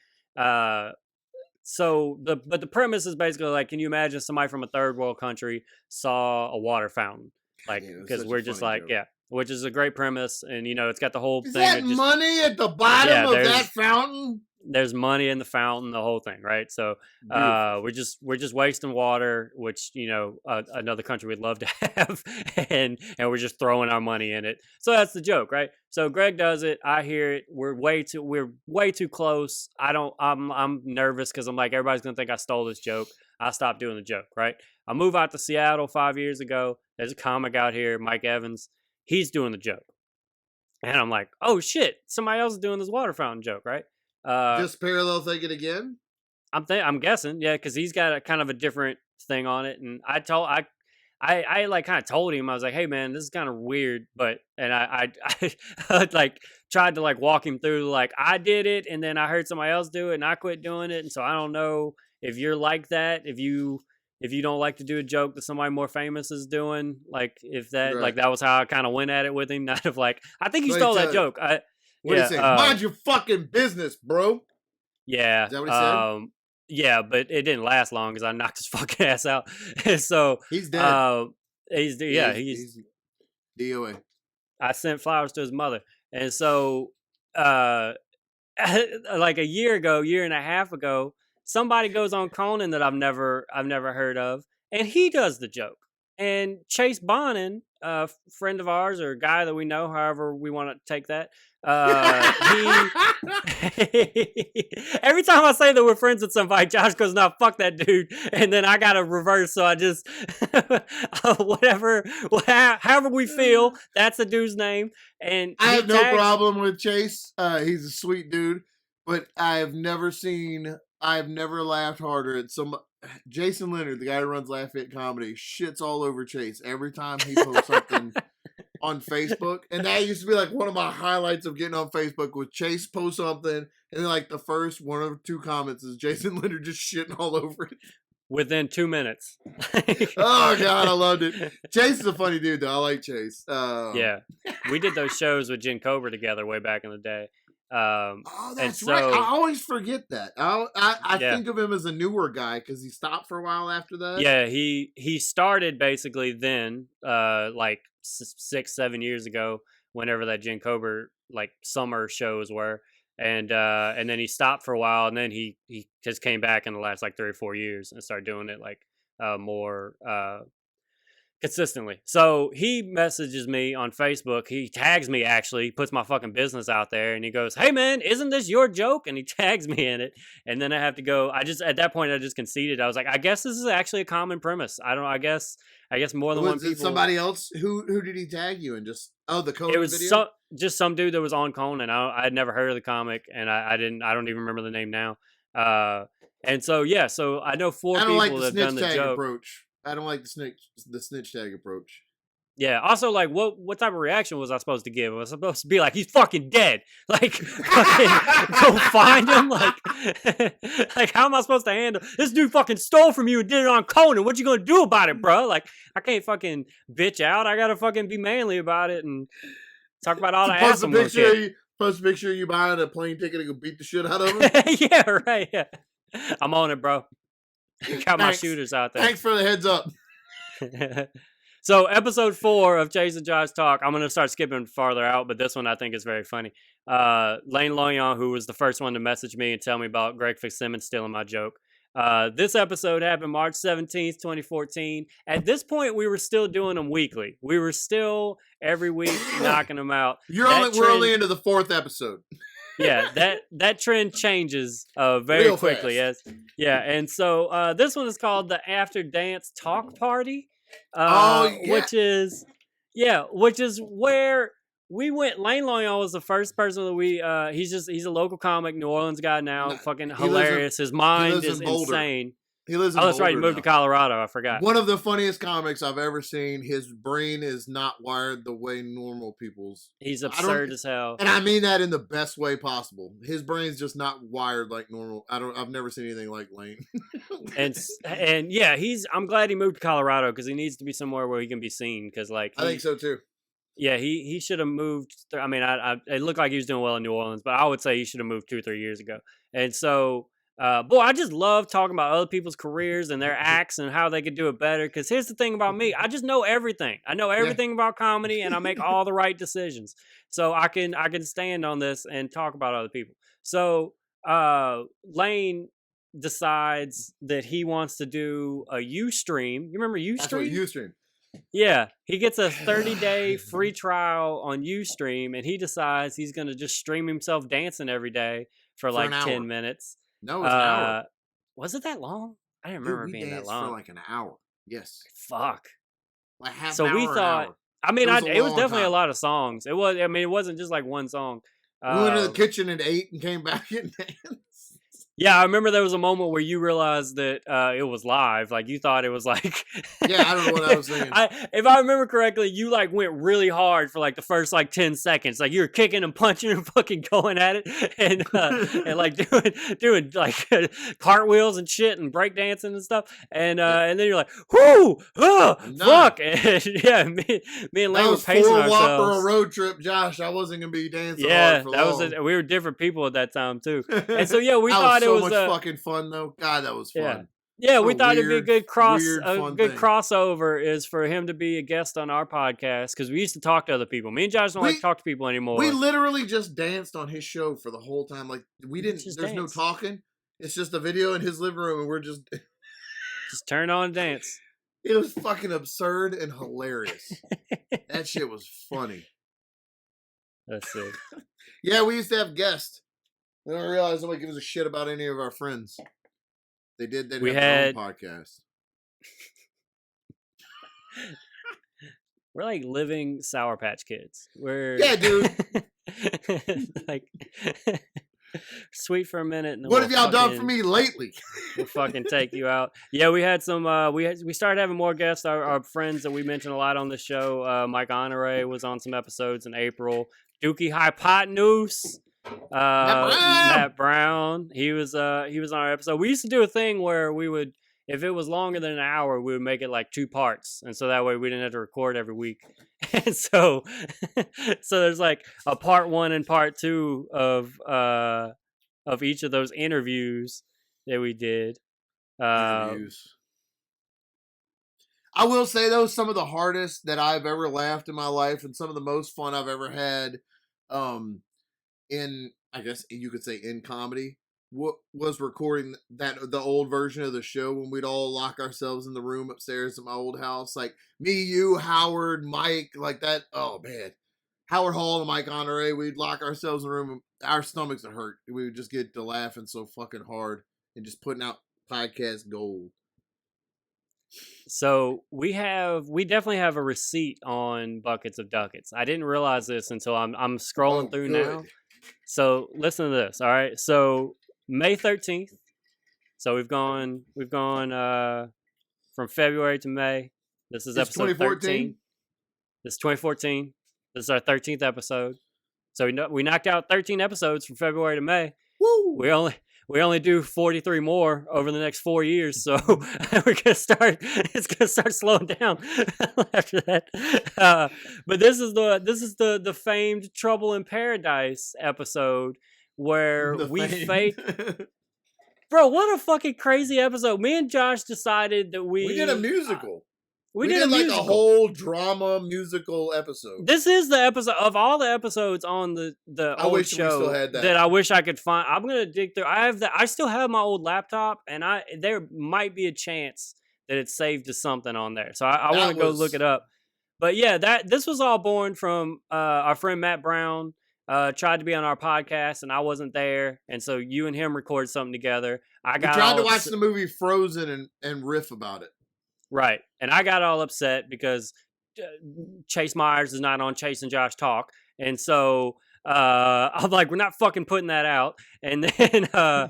[SPEAKER 1] so but the premise is basically like, can you imagine somebody from a third world country saw a water fountain? Like, because we're just like, joke. Yeah, which is a great premise, and it's got the whole
[SPEAKER 2] is
[SPEAKER 1] thing.
[SPEAKER 2] Is that
[SPEAKER 1] just,
[SPEAKER 2] money at the bottom of that fountain?
[SPEAKER 1] There's money in the fountain, the whole thing, right? So we're just wasting water, which another country would love to have, and we're just throwing our money in it. So that's the joke, right? So Greg does it. I hear it. We're way too close. I'm nervous because I'm like, everybody's gonna think I stole this joke. I stopped doing the joke, right? I moved out to Seattle 5 years ago. There's a comic out here, Mike Evans. He's doing the joke, and I'm like, oh shit, somebody else is doing this water fountain joke, right?
[SPEAKER 2] Just parallel thinking again.
[SPEAKER 1] I'm guessing, yeah, because he's got a kind of a different thing on it, and I like kind of told him, I was like, hey man, this is kind of weird, but I like tried to like walk him through, like, I did it, and then I heard somebody else do it, and I quit doing it, and so I don't know if you're like that, if you don't like to do a joke that somebody more famous is doing, like if that like that was how I kind of went at it with him, not of like, I think you stole that joke.
[SPEAKER 2] What did he say? Mind your fucking business, bro.
[SPEAKER 1] Yeah.
[SPEAKER 2] Is that what he said?
[SPEAKER 1] Yeah, but it didn't last long because I knocked his fucking ass out. So
[SPEAKER 2] he's dead.
[SPEAKER 1] He's
[SPEAKER 2] DOA.
[SPEAKER 1] I sent flowers to his mother, and so like a year and a half ago, somebody goes on Conan that I've never heard of, and he does the joke. And Chase Bonin, a friend of ours or a guy that we know, however we want to take that, every time I say that we're friends with somebody, Josh goes, "No, fuck that dude," and then I got to reverse. So I just however we feel, that's the dude's name. And
[SPEAKER 2] I have no problem with Chase. He's a sweet dude, but I've never laughed harder at Jason Leonard, the guy who runs Lafayette Comedy, shits all over Chase every time he posts something on Facebook. And that used to be like one of my highlights of getting on Facebook, was Chase post something, and then like the first one or two comments is Jason Leonard just shitting all over it.
[SPEAKER 1] Within 2 minutes.
[SPEAKER 2] Oh God, I loved it. Chase is a funny dude though. I like Chase.
[SPEAKER 1] Yeah. We did those shows with Jen Cobra together way back in the day.
[SPEAKER 2] Oh, that's right. I always forget that. I think of him as a newer guy because he stopped for a while after that.
[SPEAKER 1] Yeah, he started basically then, like 6-7 years ago, whenever that Jen Cobra like summer shows were, and then he stopped for a while, and then he just came back in the last like 3 or 4 years and started doing it like more consistently. So he messages me on Facebook. He tags me, actually, puts my fucking business out there, and he goes, "Hey man, isn't this your joke?" And he tags me in it. And then I have to go. I just at that point I just conceded. I was like, I guess this is actually a common premise. I don't. I guess more than one
[SPEAKER 2] Was it
[SPEAKER 1] people.
[SPEAKER 2] somebody else? Who did he tag you in? Just the Conan
[SPEAKER 1] It was
[SPEAKER 2] video?
[SPEAKER 1] just some dude that was on Conan. I had never heard of the comic, and I didn't. I don't even remember the name now. And so yeah, so I know four
[SPEAKER 2] I don't like
[SPEAKER 1] people
[SPEAKER 2] the
[SPEAKER 1] that have done
[SPEAKER 2] snitch
[SPEAKER 1] the
[SPEAKER 2] tag
[SPEAKER 1] joke.
[SPEAKER 2] approach. I don't like the snitch tag approach.
[SPEAKER 1] Yeah. Also, like, what type of reaction was I supposed to give? Was I supposed to be like, "He's fucking dead"? Like, fucking go find him? Like, like, how am I supposed to handle this? Dude fucking stole from you and did it on Conan. What you gonna do about it, bro? Like, I can't fucking bitch out. I gotta fucking be manly about it and talk about all the ass I'm gonna kick.
[SPEAKER 2] Post a picture of you buying a plane ticket to go beat the shit out of him.
[SPEAKER 1] Yeah, right. Yeah, I'm on it, bro. Got my shooters out there.
[SPEAKER 2] Thanks for the heads up.
[SPEAKER 1] So episode 4 of Chase and Josh Talk, I'm going to start skipping farther out, but this one I think is very funny. Lane Loyan, who was the first one to message me and tell me about Greg Fitzsimmons stealing my joke. This episode happened March 17th, 2014. At this point, we were still doing them weekly. We were still every week knocking them out.
[SPEAKER 2] We're only into the 4th episode.
[SPEAKER 1] Yeah, that trend changes very
[SPEAKER 2] Real
[SPEAKER 1] quickly.
[SPEAKER 2] fast.
[SPEAKER 1] Yes. Yeah, and so this one is called the After Dance Talk Party. Which is where we went. Lane Loyan was the first person that we he's a local comic, New Orleans guy now. Fucking hilarious. His mind is insane.
[SPEAKER 2] He lives in
[SPEAKER 1] Boulder. That's right. He moved
[SPEAKER 2] now.
[SPEAKER 1] to Colorado. I forgot.
[SPEAKER 2] One of the funniest comics I've ever seen. His brain is not wired the way normal people's.
[SPEAKER 1] He's absurd as hell.
[SPEAKER 2] And I mean that in the best way possible. His brain's just not wired like normal. I've never seen anything like Lane.
[SPEAKER 1] and yeah, I'm glad he moved to Colorado because he needs to be somewhere where he can be seen. Because like
[SPEAKER 2] I think so too.
[SPEAKER 1] Yeah, he should have moved. I mean, it looked like he was doing well in New Orleans, but I would say he should have moved 2 or 3 years ago. And so. Boy, I just love talking about other people's careers and their acts and how they could do it better. Because here's the thing about me: I just know everything. I know everything about comedy, and I make all the right decisions. So I can stand on this and talk about other people. So Lane decides that he wants to do a Ustream. You remember Ustream?
[SPEAKER 2] That's what Ustream.
[SPEAKER 1] Yeah, he gets a 30-day free trial on Ustream, and he decides he's going to just stream himself dancing every day for like 10 minutes.
[SPEAKER 2] No, it's an hour.
[SPEAKER 1] Was it that long? I didn't remember it being that long.
[SPEAKER 2] For like an hour. Yes.
[SPEAKER 1] Fuck.
[SPEAKER 2] Like half
[SPEAKER 1] so
[SPEAKER 2] an hour.
[SPEAKER 1] We thought. I mean, it was definitely a lot of songs. It was. I mean, it wasn't just like one song.
[SPEAKER 2] We went to the kitchen and ate and came back and danced.
[SPEAKER 1] Yeah, I remember there was a moment where you realized that it was live. Like you thought it was like.
[SPEAKER 2] Yeah, I don't know what I was saying.
[SPEAKER 1] If I remember correctly, you like went really hard for like the first like 10 seconds. Like you were kicking and punching and fucking going at it, and like doing like cartwheels and shit and breakdancing and stuff. And then you're like, whoo, fuck. And yeah, me and Lane were pacing ourselves. That was 4
[SPEAKER 2] a road trip, Josh. I wasn't gonna be dancing.
[SPEAKER 1] Yeah,
[SPEAKER 2] hard for
[SPEAKER 1] that
[SPEAKER 2] long.
[SPEAKER 1] was we were different people at that time too. And so yeah, we thought.
[SPEAKER 2] It was so much fucking fun though. God, that was fun.
[SPEAKER 1] Yeah, we thought it'd be a good crossover is for him to be a guest on our podcast because we used to talk to other people. Me and Josh don't like to talk to people anymore.
[SPEAKER 2] We literally just danced on his show for the whole time. Like we didn't. There's no talking. It's just a video in his living room, and we're just
[SPEAKER 1] turn on and dance.
[SPEAKER 2] It was fucking absurd and hilarious. That shit was funny.
[SPEAKER 1] That's it.
[SPEAKER 2] Yeah, we used to have guests. We don't realize nobody gives a shit about any of our friends. They did. They had their own podcast.
[SPEAKER 1] We're like living Sour Patch Kids.
[SPEAKER 2] Yeah, dude.
[SPEAKER 1] Like sweet for a minute. And
[SPEAKER 2] what have y'all done for me lately?
[SPEAKER 1] We'll fucking take you out. Yeah, we had some. We started having more guests. Our friends that we mentioned a lot on the show. Mike Honore was on some episodes in April. Dookie Hypotenuse. Matt Brown. He was on our episode. We used to do a thing where we would, if it was longer than an hour, we would make it like 2 parts, and so that way we didn't have to record every week. And so there's like a part 1 and part 2 of each of those interviews that we did.
[SPEAKER 2] Interviews. I will say though, some of the hardest that I've ever laughed in my life, and some of the most fun I've ever had. In I guess you could say in comedy, was recording the old version of the show when we'd all lock ourselves in the room upstairs at my old house. Like me, you, Howard, Mike, like that. Oh man. Howard Hall and Mike Honore, we'd lock ourselves in the room and our stomachs would hurt. We would just get to laughing so fucking hard and just putting out podcast gold.
[SPEAKER 1] So we definitely have a receipt on Buckets of Duckets. I didn't realize this until I'm scrolling through now. So listen to this. All right. So May 13th. So we've gone from February to May. This is episode 13. This is 2014. This is our 13th episode. So we knocked out 13 episodes from February to May.
[SPEAKER 2] Woo!
[SPEAKER 1] We only do 43 more over the next 4 years, so it's gonna start slowing down after that. But this is the famed Trouble in Paradise episode where fake. Bro, what a fucking crazy episode. Me and Josh decided that we
[SPEAKER 2] did a musical.
[SPEAKER 1] We did like
[SPEAKER 2] a whole drama musical episode.
[SPEAKER 1] This is the episode of all the episodes on the old show that I wish I could find. I'm gonna dig through. I still have my old laptop, and there might be a chance that it's saved to something on there. So I want to go look it up. But yeah, this was all born from our friend Matt Brown. Tried to be on our podcast, and I wasn't there, and so you and him recorded something together. I tried
[SPEAKER 2] to watch the movie Frozen and riff about it.
[SPEAKER 1] Right. And I got all upset because Chase Myers is not on Chase and Josh Talk. And so I'm like, we're not fucking putting that out. And then I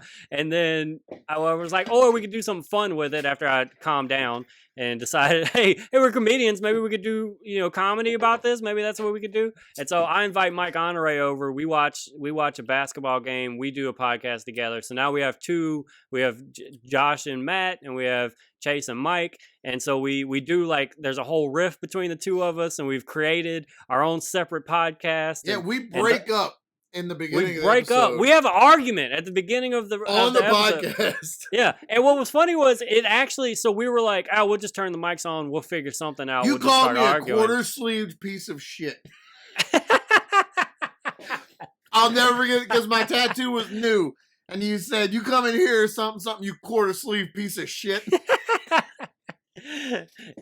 [SPEAKER 1] was like, we could do something fun with it after I calmed down and decided, hey, we're comedians. Maybe we could do, comedy about this. Maybe that's what we could do. And so I invite Mike Honore over. We watch a basketball game. We do a podcast together. So now we have two. We have Josh and Matt, and we have Chase and Mike. And so we do there's a whole rift between the two of us, and we've created our own separate podcast.
[SPEAKER 2] Yeah, we break up in the beginning of the episode. Up.
[SPEAKER 1] We have an argument at the beginning of the
[SPEAKER 2] podcast.
[SPEAKER 1] Yeah. And what was funny was it actually, so we were like, we'll just turn the mics on. We'll figure something out.
[SPEAKER 2] You called me a quarter-sleeved piece of shit. I'll never forget it because my tattoo was new. And you said, you come in here, something, you quarter-sleeve piece of shit.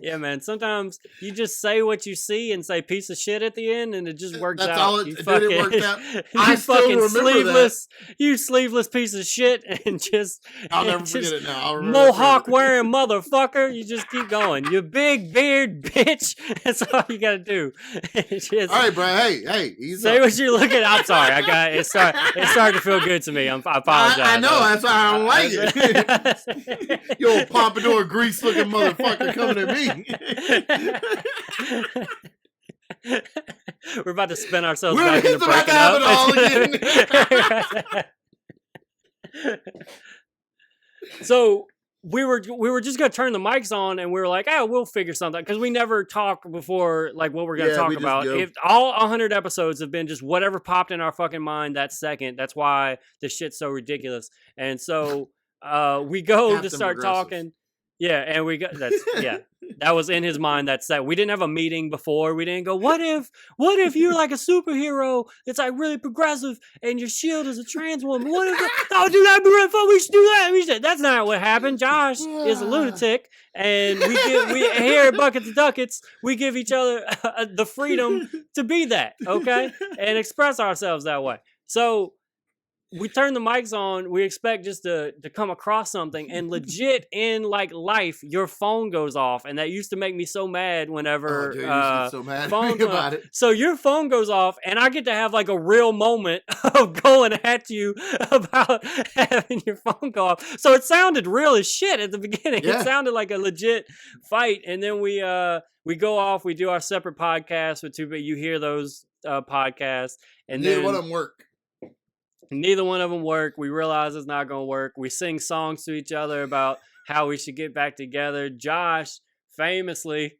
[SPEAKER 1] Yeah, man. Sometimes you just say what you see and say piece of shit at the end, and it just works out.
[SPEAKER 2] That's all it worked out.
[SPEAKER 1] I still remember that. You sleeveless piece of shit, and just
[SPEAKER 2] I'll never forget it now. I'll remember
[SPEAKER 1] mohawk wearing motherfucker. You just keep going. You big beard bitch. That's all you gotta do.
[SPEAKER 2] All right, bro. Hey,
[SPEAKER 1] say what you're looking. I'm sorry. It started to feel good to me. I apologize.
[SPEAKER 2] I know. That's why I don't like it. You old pompadour grease looking motherfucker. Coming at me.
[SPEAKER 1] We're about to spin ourselves back into breaking up. So we were just gonna turn the mics on, and we were like, we'll figure something, because we never talk before what we're gonna talk about. If all 100 episodes have been just whatever popped in our fucking mind that second, that's why this shit's so ridiculous. And so we go to start talking. Yeah, and that was in his mind. That we didn't have a meeting before. We didn't go, what if you're like a superhero that's like really progressive and your shield is a trans woman? What if dude, that'd be really fun. We should do that. That's not what happened. Josh is a lunatic, and we here at Buckets of Duckets, we give each other the freedom to be that, okay, and express ourselves that way. So we turn the mics on. We expect just to come across something, and legit in life, your phone goes off, and that used to make me so mad whenever
[SPEAKER 2] so mad
[SPEAKER 1] phones
[SPEAKER 2] about it.
[SPEAKER 1] So your phone goes off, and I get to have a real moment of going at you about having your phone go off. So it sounded real as shit at the beginning. Yeah. It sounded like a legit fight, and then we go off. We do our separate podcasts with two, but you hear those podcasts, and
[SPEAKER 2] neither one of them work.
[SPEAKER 1] Neither one of them work. We realize it's not going to work. We sing songs to each other about how we should get back together. Josh famously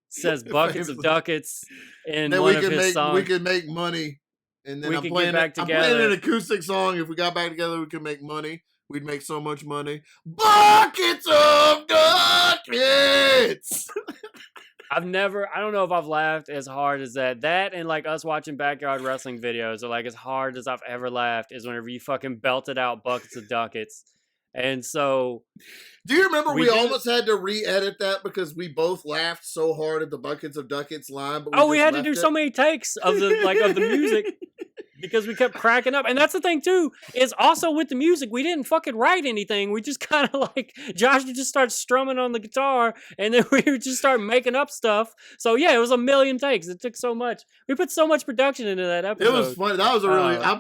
[SPEAKER 1] says Buckets of Duckets in one of his songs.
[SPEAKER 2] We could make money. And then I'm playing an acoustic song. If we got back together, we could make money. We'd make so much money. Buckets of Duckets!
[SPEAKER 1] I don't know if I've laughed as hard as that. That and like us watching backyard wrestling videos are like as hard as I've ever laughed is whenever you fucking belted out buckets of ducats. And so
[SPEAKER 2] do you remember we
[SPEAKER 1] did,
[SPEAKER 2] almost had to re-edit that because we both laughed so hard at the Buckets of Duckets line, but
[SPEAKER 1] we had to do so many takes of the music. Because we kept cracking up. And that's the thing, too, is also with the music, we didn't fucking write anything. We just kind of like, Josh would just start strumming on the guitar, and then we would just start making up stuff. So, yeah, it was a million takes. It took so much. We put so much production into that episode.
[SPEAKER 2] It was funny. That was a really, I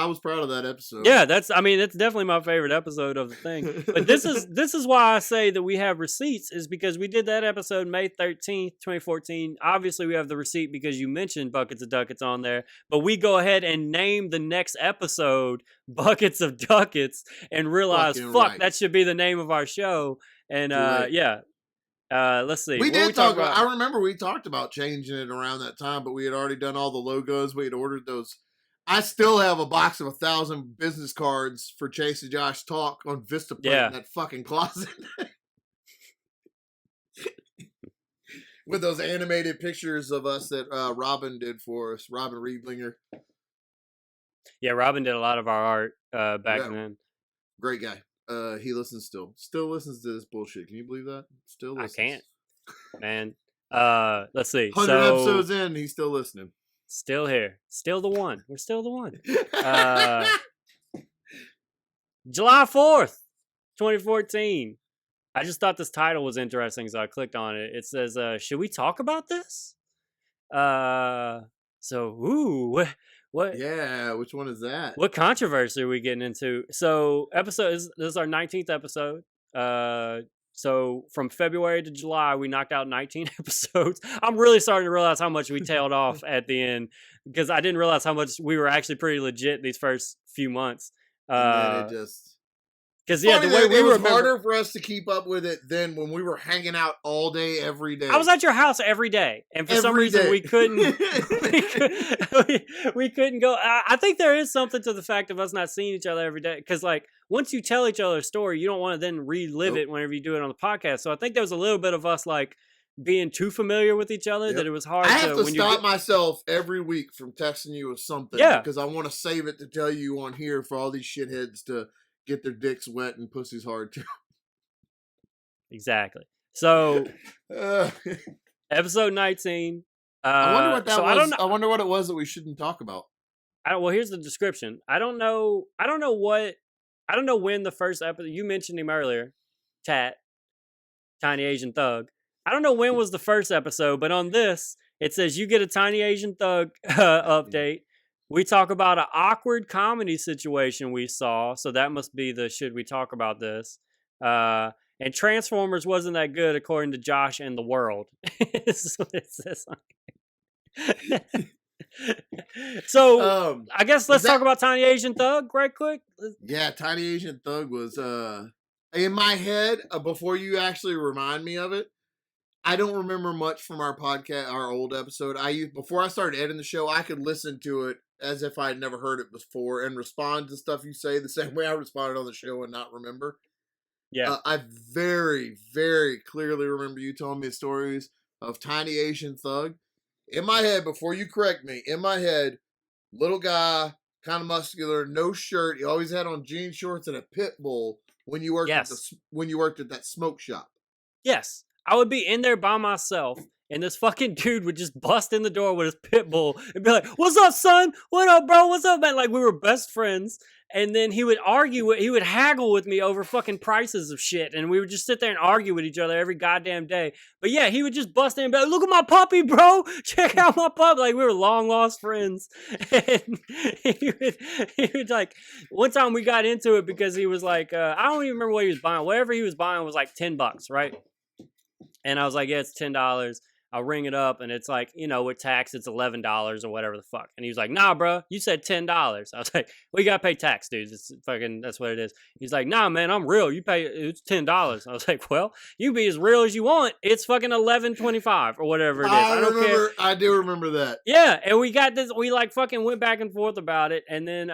[SPEAKER 2] was proud of that episode.
[SPEAKER 1] Yeah, it's definitely my favorite episode of the thing. But this is why I say that we have receipts, is because we did that episode May 13th, 2014. Obviously, we have the receipt because you mentioned Buckets of Duckets on there. But we go ahead and name the next episode Buckets of Duckets and realize, that should be the name of our show. And let's see.
[SPEAKER 2] We did talk about. I remember we talked about changing it around that time, but we had already done all the logos. We had ordered those. I still have a box of 1,000 business cards for Chase and Josh Talk on Vistaprint in that fucking closet. With those animated pictures of us that Robin did for us, Robin Riedlinger.
[SPEAKER 1] Yeah, Robin did a lot of our art back then.
[SPEAKER 2] Great guy. He listens still listens to this bullshit. Can you believe that? Still listens.
[SPEAKER 1] I can't, man. Let's see.
[SPEAKER 2] 100 episodes in, he's still listening.
[SPEAKER 1] Still here. Still the one. We're still the one. July 4th, 2014. I just thought this title was interesting, so I clicked on it. It says, should we talk about this? What?
[SPEAKER 2] Yeah, which one is that?
[SPEAKER 1] What controversy are we getting into? So, this is our 19th episode. So from February to July, we knocked out 19 episodes. I'm really starting to realize how much we tailed off at the end, because I didn't realize how much we were actually pretty legit these first few months.
[SPEAKER 2] And then it just...
[SPEAKER 1] Because the way we were,
[SPEAKER 2] harder for us to keep up with it than when we were hanging out all day, every day.
[SPEAKER 1] I was at your house every day, and for some reason we couldn't. we couldn't go. I think there is something to the fact of us not seeing each other every day, because like once you tell each other a story, you don't want to then relive it whenever you do it on the podcast. So I think there was a little bit of us like being too familiar with each other that it was hard.
[SPEAKER 2] I have to stop myself every week from texting you with something, because I want to save it to tell you on here for all these shitheads to get their dicks wet and pussies hard too.
[SPEAKER 1] Exactly. So, episode 19.
[SPEAKER 2] I wonder what that was. I wonder what it was that we shouldn't talk about.
[SPEAKER 1] Well, here's the description. I don't know when the first episode. You mentioned him earlier, Tiny Asian Thug. I don't know when was the first episode, but on this it says you get a Tiny Asian Thug update. We talk about an awkward comedy situation we saw, so that must be the should we talk about this. And Transformers wasn't that good according to Josh and the world. Is what it says on So, I guess let's talk about Tiny Asian Thug right quick.
[SPEAKER 2] Yeah, Tiny Asian Thug was in my head, before you actually remind me of it. I don't remember much from our podcast, our old episode. Before I started editing the show, I could listen to it as if I had never heard it before and respond to stuff you say the same way I responded on the show and not remember.
[SPEAKER 1] Yeah.
[SPEAKER 2] I very, very clearly remember you telling me stories of Tiny Asian Thug. In my head, before you correct me, in my head, little guy, kind of muscular, no shirt. He always had on jean shorts and a pit bull when you worked at that smoke shop.
[SPEAKER 1] Yes. I would be in there by myself, and this fucking dude would just bust in the door with his pit bull and be like, "What's up, son? What up, bro? What's up, man?" Like we were best friends. And then he would haggle with me over fucking prices of shit, and we would just sit there and argue with each other every goddamn day. But yeah, he would just bust in and be like, "Look at my puppy, bro! Check out my pup!" Like we were long lost friends. And he would like one time we got into it because he was like, I don't even remember what he was buying. Whatever he was buying was like $10, right? And I was like, yeah, it's $10. I'll ring it up, and it's like, with tax, it's $11 or whatever the fuck. And he was like, "Nah, bro, you said $10. I was like, "We gotta pay tax, dude. It's fucking, that's what it is." He's like, "Nah, man, I'm real. You pay, it's $10. I was like, "Well, you be as real as you want. It's fucking $11.25 or whatever it is. I don't care."
[SPEAKER 2] I do remember that.
[SPEAKER 1] Yeah, and we got this. We like fucking went back and forth about it, and then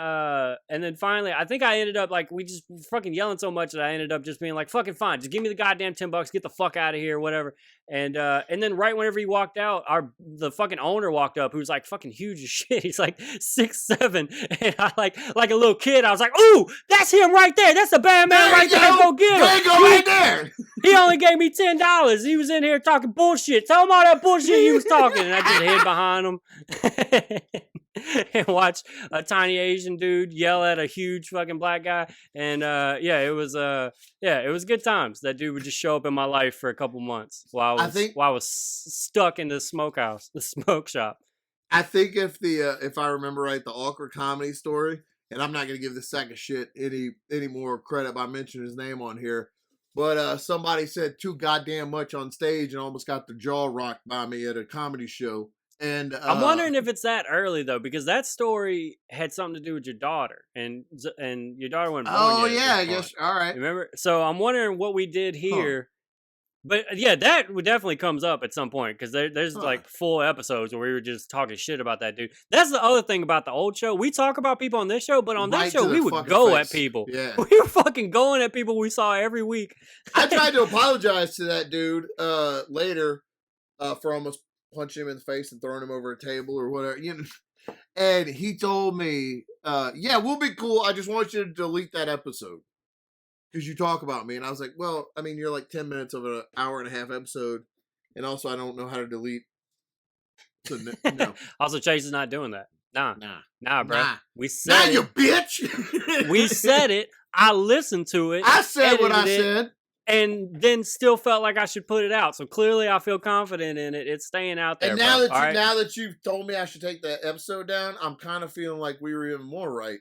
[SPEAKER 1] finally, I think I ended up like we just fucking yelling so much that I ended up just being like, "Fucking fine, just give me the goddamn $10. Get the fuck out of here, whatever." And then right whenever he walked out, the fucking owner walked up, who's like fucking huge as shit. He's like 6'7", and I like a little kid. I was like, "Ooh, that's him right there. That's the bad man right there. Go get him.
[SPEAKER 2] There you go, right there."
[SPEAKER 1] He only gave me $10. He was in here talking bullshit. Tell him all that bullshit he was talking, and I just hid behind him and watched a tiny Asian dude yell at a huge fucking black guy. And it was good times. That dude would just show up in my life for a couple months while I was stuck in the smoke shop.
[SPEAKER 2] I think if I remember right, the awkward comedy story, and I'm not gonna give this sack of shit any more credit by mentioning his name on here, but somebody said too goddamn much on stage and almost got their jaw rocked by me at a comedy show. And
[SPEAKER 1] I'm wondering if it's that early though, because that story had something to do with your daughter, and your daughter wasn't born yet.
[SPEAKER 2] Oh yeah, I guess. All right.
[SPEAKER 1] Remember? So I'm wondering what we did here. But yeah, that definitely comes up at some point, because there's like full episodes where we were just talking shit about that dude. That's the other thing about the old show. We talk about people on this show, but on that show we would go at people.
[SPEAKER 2] Yeah.
[SPEAKER 1] We were fucking going at people we saw every week.
[SPEAKER 2] I tried to apologize to that dude later for almost punching him in the face and throwing him over a table or whatever. And he told me, "Yeah, we'll be cool. I just want you to delete that episode because you talk about me." And I was like, "Well, I mean, you're like 10 minutes of an hour and a half episode, and also I don't know how to delete." So no.
[SPEAKER 1] Also, Chase is not doing that. Nah, bro.
[SPEAKER 2] Nah.
[SPEAKER 1] We said
[SPEAKER 2] you bitch.
[SPEAKER 1] We said it. I listened to it.
[SPEAKER 2] I said what I said.
[SPEAKER 1] And then still felt like I should put it out. So clearly I feel confident in it. It's staying out there.
[SPEAKER 2] And now that you've told me I should take that episode down, I'm kind of feeling like we were even more right.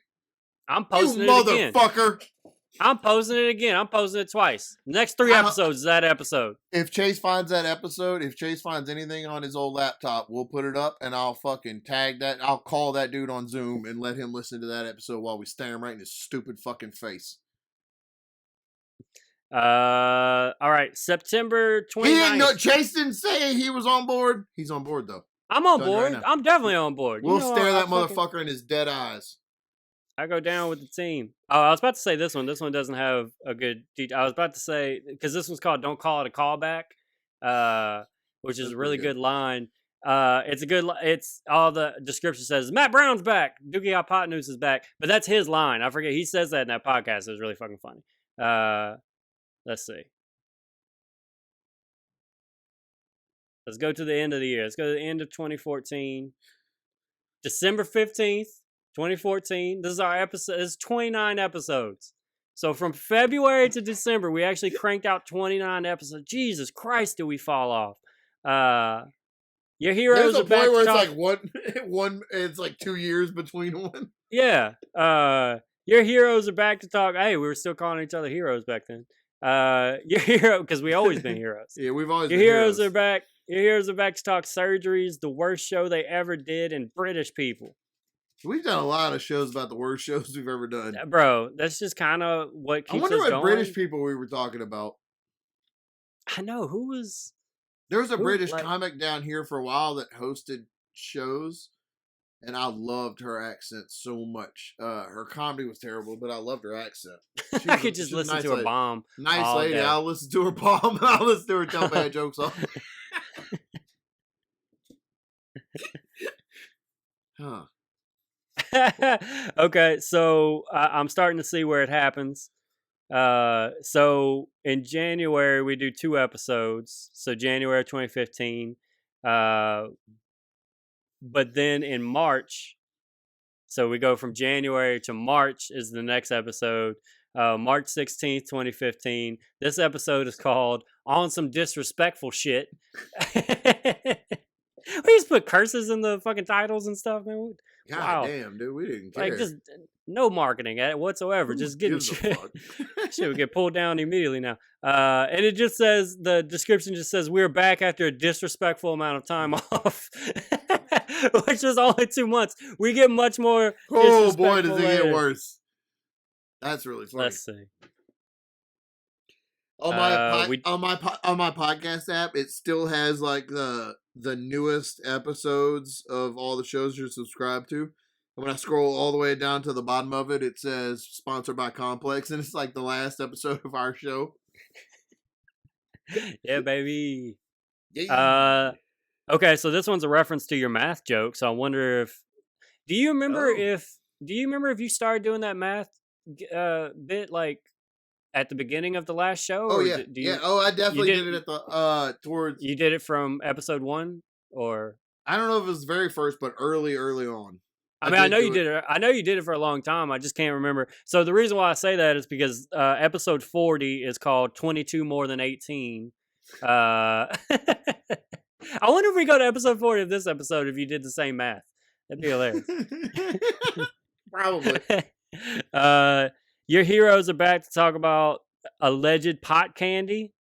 [SPEAKER 1] I'm posting it again.
[SPEAKER 2] Motherfucker.
[SPEAKER 1] I'm posting it again. I'm posting it twice. The next 3 episodes is that episode.
[SPEAKER 2] If Chase finds that episode, if Chase finds anything on his old laptop, we'll put it up and I'll fucking tag that. I'll call that dude on Zoom and let him listen to that episode while we stare him right in his stupid fucking face.
[SPEAKER 1] All right, September 29th.
[SPEAKER 2] Chase didn't say he was on board. He's on board though.
[SPEAKER 1] I'm on board. Right, I'm definitely on board.
[SPEAKER 2] We'll stare that motherfucker in his dead eyes.
[SPEAKER 1] I go down with the team. Oh, I was about to say this one. This one doesn't have a good detail. I was about to say, because this one's called "Don't Call It a Callback," which is a really good line. It's all the description says Matt Brown's back, Doogie Hypotenuse is back, but that's his line. I forget he says that in that podcast. It was really fucking funny. Let's see. Let's go to the end of the year. Let's go to the end of 2014. December 15th, 2014. This is our episode. This is 29 episodes. So from February to December, we actually cranked out 29 episodes. Jesus Christ, do we fall off? Your heroes
[SPEAKER 2] There's a
[SPEAKER 1] are back
[SPEAKER 2] point where
[SPEAKER 1] to
[SPEAKER 2] it's like one. It's like 2 years between one.
[SPEAKER 1] Yeah. Your heroes are back to talk. Hey, we were still calling each other heroes back then. Your hero, because we always been heroes.
[SPEAKER 2] Yeah, we've always
[SPEAKER 1] your
[SPEAKER 2] been
[SPEAKER 1] heroes are back. Your heroes are back to talk surgeries, the worst show they ever did, and British people.
[SPEAKER 2] We've done a lot of shows about the worst shows we've ever done.
[SPEAKER 1] Bro, that's just kind of what keeps us going.
[SPEAKER 2] I wonder what British people we were talking about.
[SPEAKER 1] I know, who was...
[SPEAKER 2] There was a British comic down here for a while that hosted shows, and I loved her accent so much. Her comedy was terrible, but I loved her accent.
[SPEAKER 1] I could just listen to her bomb.
[SPEAKER 2] Nice lady. Day. I'll listen to her bomb, and I'll listen to her tell bad jokes off.
[SPEAKER 1] Okay, so I'm starting to see where it happens. So in January we do 2 episodes. So January 2015. But then in March, so we go from January to March is the next episode. March 16th, 2015. This episode is called On Some Disrespectful Shit. We just put curses in the fucking titles and stuff, man.
[SPEAKER 2] God damn, dude, we didn't care.
[SPEAKER 1] Like, just no marketing at it whatsoever. Just getting shit. Shit would get pulled down immediately now. And it just says, the description just says, we're back after a disrespectful amount of time off. Which is only 2 months. We get much more.
[SPEAKER 2] Oh boy, does it get worse. That's really funny.
[SPEAKER 1] Let's see.
[SPEAKER 2] On my podcast app, it still has like the newest episodes of all the shows you're subscribed to. And when I scroll all the way down to the bottom of it, it says sponsored by Complex, and it's like the last episode of our show.
[SPEAKER 1] Yeah, baby. Uh, okay, so this one's a reference to your math joke. So I wonder if do you remember
[SPEAKER 2] Oh.
[SPEAKER 1] if you started doing that math bit like at the beginning of the last show,
[SPEAKER 2] Oh
[SPEAKER 1] or
[SPEAKER 2] yeah,
[SPEAKER 1] do
[SPEAKER 2] yeah.
[SPEAKER 1] you
[SPEAKER 2] Oh, I
[SPEAKER 1] you
[SPEAKER 2] definitely
[SPEAKER 1] did
[SPEAKER 2] did it at towards.
[SPEAKER 1] you did it from episode 1 or
[SPEAKER 2] I don't know if it was very first, but early on.
[SPEAKER 1] I
[SPEAKER 2] I
[SPEAKER 1] mean, I
[SPEAKER 2] did
[SPEAKER 1] know you
[SPEAKER 2] do it.
[SPEAKER 1] did it. I know you did it for a long time. I just can't remember. So the reason why I say that is because episode 40 is called 22 more than 18. I wonder if we go to episode 40 of this episode if you did the same math. That'd be hilarious.
[SPEAKER 2] Probably.
[SPEAKER 1] uh, your heroes are back to talk about alleged pot candy.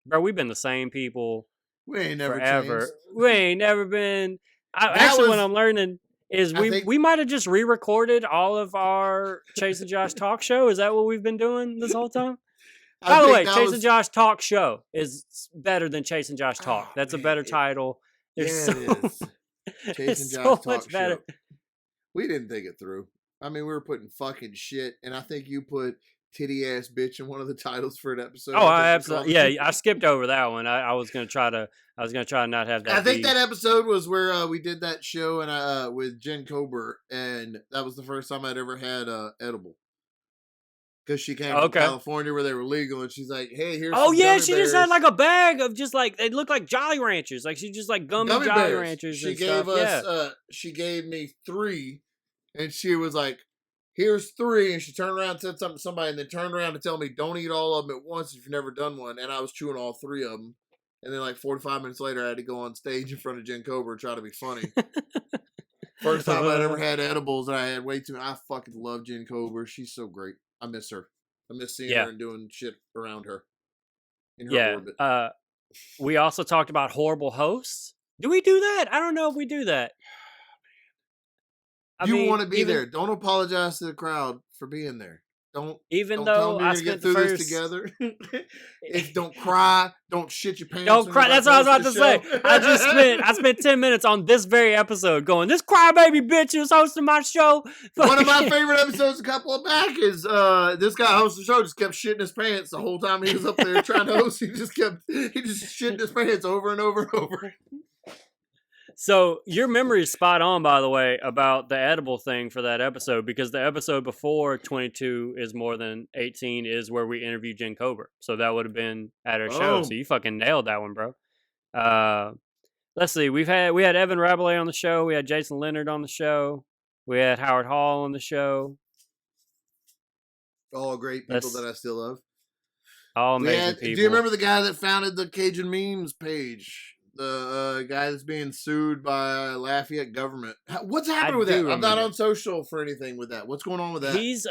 [SPEAKER 1] Bro, we've been the same people
[SPEAKER 2] We ain't never changed.
[SPEAKER 1] forever. We ain't never been.
[SPEAKER 2] That
[SPEAKER 1] What
[SPEAKER 2] was,
[SPEAKER 1] I'm learning is
[SPEAKER 2] I think,
[SPEAKER 1] we might have just re-recorded all of our Chase and Josh talk show. Is that what we've been doing this whole time?
[SPEAKER 2] I
[SPEAKER 1] By the
[SPEAKER 2] think
[SPEAKER 1] way,
[SPEAKER 2] that
[SPEAKER 1] Chase and
[SPEAKER 2] was.
[SPEAKER 1] Josh talk show is better than Chase and Josh talk.
[SPEAKER 2] Oh
[SPEAKER 1] That's a
[SPEAKER 2] man,
[SPEAKER 1] better title. There's
[SPEAKER 2] yeah,
[SPEAKER 1] so
[SPEAKER 2] it is. Chase and
[SPEAKER 1] it's
[SPEAKER 2] Josh
[SPEAKER 1] so much
[SPEAKER 2] talk
[SPEAKER 1] better.
[SPEAKER 2] show. We didn't think it through. I mean, we were putting fucking shit, and I think you put titty ass bitch in one of the titles for an episode.
[SPEAKER 1] Oh,
[SPEAKER 2] I
[SPEAKER 1] I
[SPEAKER 2] think we called
[SPEAKER 1] absolutely
[SPEAKER 2] it.
[SPEAKER 1] I skipped over that one. I was gonna try to not have that.
[SPEAKER 2] I think
[SPEAKER 1] be-
[SPEAKER 2] that episode was where we did that show and with Jen Kober, and that was the first time I'd ever had edible. Because she came from
[SPEAKER 1] Okay.
[SPEAKER 2] California where they were legal, and she's like, "Hey, here's
[SPEAKER 1] Oh
[SPEAKER 2] some
[SPEAKER 1] yeah,
[SPEAKER 2] gummy
[SPEAKER 1] she just
[SPEAKER 2] bears."
[SPEAKER 1] had like a bag of just like they looked like Jolly Ranchers. Like she just like gummy Jolly
[SPEAKER 2] bears.
[SPEAKER 1] Ranchers.
[SPEAKER 2] She
[SPEAKER 1] and
[SPEAKER 2] gave
[SPEAKER 1] stuff.
[SPEAKER 2] us.
[SPEAKER 1] Yeah.
[SPEAKER 2] She gave me 3, and she was like, "Here's 3," and she turned around and said something to somebody, and then turned around to tell me, "Don't eat all of them at once if you've never done one." And I was chewing all 3 of them, and then like 45 minutes later, I had to go on stage in front of Jen Kober and try to be funny. First time I'd ever had edibles, and I had way too. I fucking love Jen Kober. She's so great. I miss her. I miss seeing her and doing shit around her in her orbit.
[SPEAKER 1] We also talked about horrible hosts. Do we do that? I don't know if we do that.
[SPEAKER 2] You want to be there. Don't apologize to the crowd for being there. Don't
[SPEAKER 1] even
[SPEAKER 2] don't
[SPEAKER 1] though
[SPEAKER 2] tell them
[SPEAKER 1] I
[SPEAKER 2] you're gonna
[SPEAKER 1] spent
[SPEAKER 2] get through
[SPEAKER 1] the
[SPEAKER 2] this
[SPEAKER 1] first
[SPEAKER 2] together. If don't cry, don't shit your pants.
[SPEAKER 1] Don't cry. That's what I was about to say. I spent 10 minutes on this very episode going, this crybaby bitch who's hosting my show.
[SPEAKER 2] One of my favorite episodes a couple of back is this guy hosting the show just kept shitting his pants the whole time he was up there trying to host. He just shitting his pants over and over and over.
[SPEAKER 1] So your memory is spot on, by the way, about the edible thing for that episode, because the episode before 22 is more than 18 is where we interviewed Jen Kober. So that would have been at her show.
[SPEAKER 2] Oh.
[SPEAKER 1] So you fucking nailed that one, bro. Let's see. We had Evan Rabelais on the show. We had Jason Leonard on the show. We had Howard Hall on the show.
[SPEAKER 2] All great people that I still love.
[SPEAKER 1] All amazing people.
[SPEAKER 2] Do you remember the guy that founded the Cajun Memes page? The guy that's being sued by Lafayette government. What's happening with that? I'm not on social for anything with that. What's going on with that?
[SPEAKER 1] He's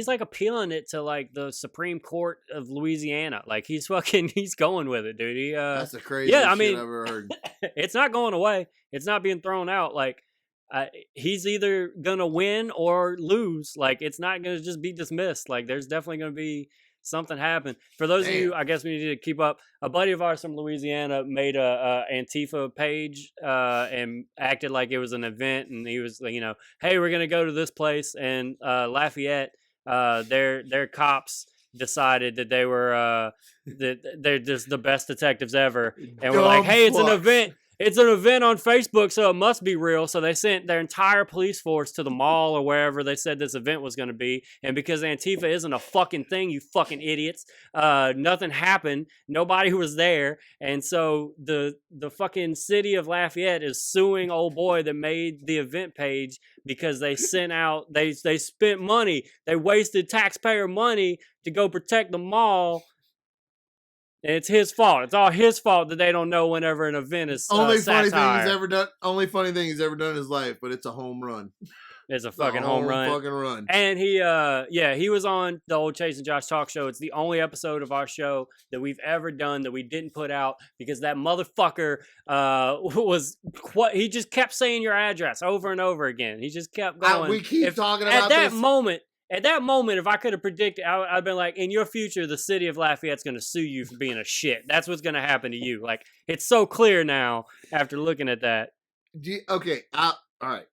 [SPEAKER 1] like appealing it to like the Supreme Court of Louisiana. Like he's going with it, dude.
[SPEAKER 2] That's the craziest shit I've ever heard.
[SPEAKER 1] It's not going away. It's not being thrown out. Like he's either gonna win or lose. Like it's not gonna just be dismissed. Like there's definitely gonna be something happen. For those of you, I guess we need to keep up. A buddy of ours from Louisiana made a Antifa page and acted like it was an event, and he was like, hey, we're gonna go to this place, and Lafayette, their cops decided that they were that they're just the best detectives ever, and we're like, hey, it's an event. It's an event on Facebook, so it must be real. So they sent their entire police force to the mall or wherever they said this event was going to be. And because Antifa isn't a fucking thing, you fucking idiots, nothing happened. Nobody was there. And so the fucking city of Lafayette is suing old boy that made the event page because they sent out, they spent money. They wasted taxpayer money to go protect the mall. And it's his fault. It's all his fault that they don't know whenever an event is
[SPEAKER 2] only
[SPEAKER 1] funny
[SPEAKER 2] thing he's ever done. Only funny thing he's ever done in his life, but it's a home run.
[SPEAKER 1] It's a fucking home run.
[SPEAKER 2] Fucking run.
[SPEAKER 1] And he was on the old Chase and Josh talk show. It's the only episode of our show that we've ever done that we didn't put out because that motherfucker he just kept saying your address over and over again. He just kept going.
[SPEAKER 2] We keep talking about
[SPEAKER 1] this. At that moment, if I could have predicted, I'd been like, in your future, the city of Lafayette's going to sue you for being a shit. That's what's going to happen to you. Like, it's so clear now after looking at that.
[SPEAKER 2] All right.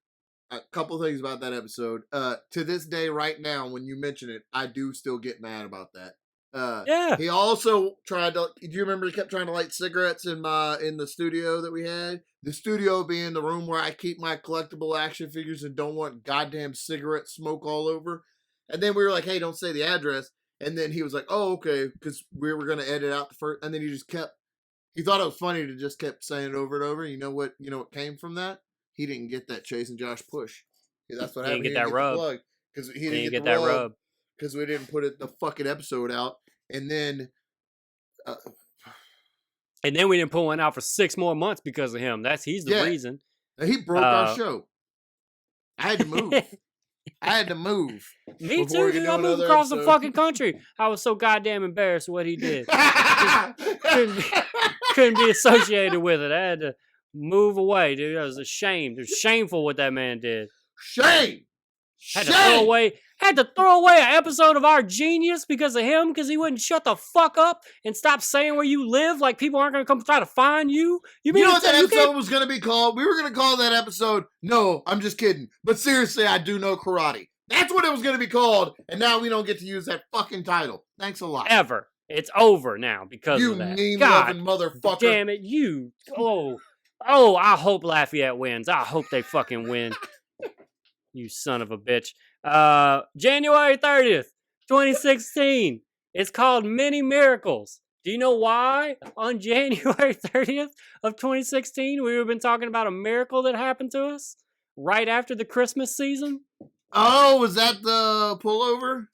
[SPEAKER 2] A couple things about that episode. To this day, right now, when you mention it, I do still get mad about that.
[SPEAKER 1] Yeah.
[SPEAKER 2] He also tried to. Do you remember he kept trying to light cigarettes in the studio that we had? The studio being the room where I keep my collectible action figures and don't want goddamn cigarette smoke all over. And then we were like, "Hey, don't say the address." And then he was like, "Oh, okay," because we were gonna edit out the first. And then he just kept. He thought it was funny to just kept saying it over and over. You know what? You know what came from that? He didn't get that Chase and Josh push. That's what happened.
[SPEAKER 1] He didn't get that rub.
[SPEAKER 2] Because he
[SPEAKER 1] He
[SPEAKER 2] didn't
[SPEAKER 1] didn't
[SPEAKER 2] get
[SPEAKER 1] get
[SPEAKER 2] the
[SPEAKER 1] that
[SPEAKER 2] rub
[SPEAKER 1] rub.
[SPEAKER 2] because we didn't put the fucking episode out. And then
[SPEAKER 1] we didn't put one out for 6 more months because of him. He's the reason.
[SPEAKER 2] He broke our show. I had to move.
[SPEAKER 1] Me too, dude. I moved across the fucking country. I was so goddamn embarrassed what he did. couldn't be associated with it. I had to move away, dude. I was ashamed. It was shameful what that man did.
[SPEAKER 2] Shame.
[SPEAKER 1] Had to throw away an episode of Our Genius because of him, because he wouldn't shut the fuck up and stop saying where you live, like people aren't going to come try to find you.
[SPEAKER 2] You know what that episode was going to be called? We were going to call that episode, "No, I'm just kidding. But seriously, I do know karate." That's what it was going to be called, and now we don't get to use that fucking title. Thanks a lot.
[SPEAKER 1] Ever. It's over now because of that.
[SPEAKER 2] You mean-loving motherfucker.
[SPEAKER 1] Damn it, you. Oh, I hope Lafayette wins. I hope they fucking win. You son of a bitch. January 30th, 2016. It's called Many Miracles. Do you know why on January 30th of 2016 we would have been talking about a miracle that happened to us right after the Christmas season?
[SPEAKER 2] Oh, was that the pullover?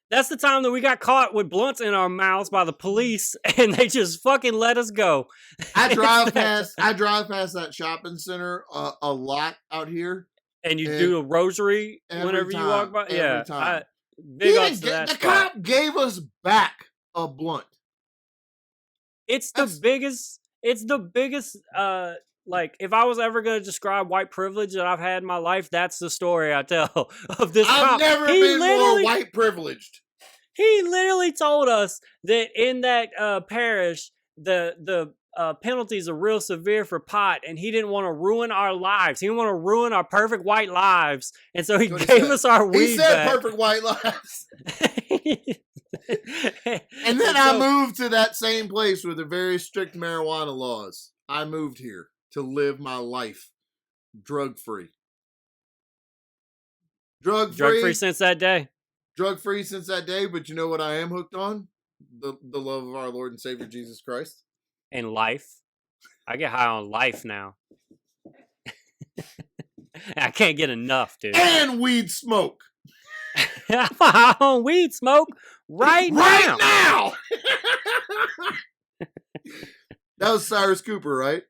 [SPEAKER 1] That's the time that we got caught with blunts in our mouths by the police, and they just fucking let us go.
[SPEAKER 2] I drive past that shopping center a lot out here.
[SPEAKER 1] And you do a rosary whenever you walk by? Yeah. Big ups to that
[SPEAKER 2] the
[SPEAKER 1] spot.
[SPEAKER 2] cop gave us back a blunt.
[SPEAKER 1] It's the biggest, like, if I was ever going to describe white privilege that I've had in my life, that's the story I tell of this cop.
[SPEAKER 2] I've never been more white privileged.
[SPEAKER 1] He literally told us that in that parish, the penalties are real severe for pot, and he didn't want to ruin our lives. He didn't want to ruin our perfect white lives, and so he gave us our weed
[SPEAKER 2] He said
[SPEAKER 1] back.
[SPEAKER 2] Perfect white lives. And then I moved to that same place with the very strict marijuana laws. I moved here to live my life drug-free.
[SPEAKER 1] Drug-free since that day.
[SPEAKER 2] Drug-free since that day, but you know what I am hooked on? The love of our Lord and Savior Jesus Christ.
[SPEAKER 1] And life. I get high on life now. I can't get enough, dude.
[SPEAKER 2] And weed smoke.
[SPEAKER 1] I'm high on weed smoke right now.
[SPEAKER 2] That was Cyrus Cooper, right?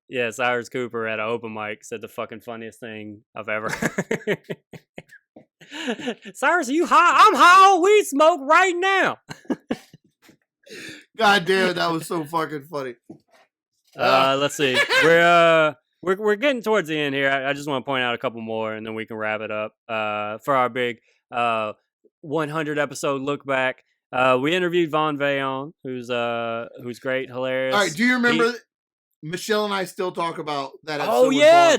[SPEAKER 1] Yeah, Cyrus Cooper at an open mic said the fucking funniest thing I've ever heard. Cyrus, are you high? I'm high on weed smoke right now.
[SPEAKER 2] God damn it, that was so fucking funny.
[SPEAKER 1] Let's see. We're getting towards the end here. I just want to point out a couple more, and then we can wrap it up. For our big 100 episode look back, we interviewed Von Veon, who's great, hilarious.
[SPEAKER 2] All right, do you remember? Michelle and I still talk about that episode.
[SPEAKER 1] Oh yeah,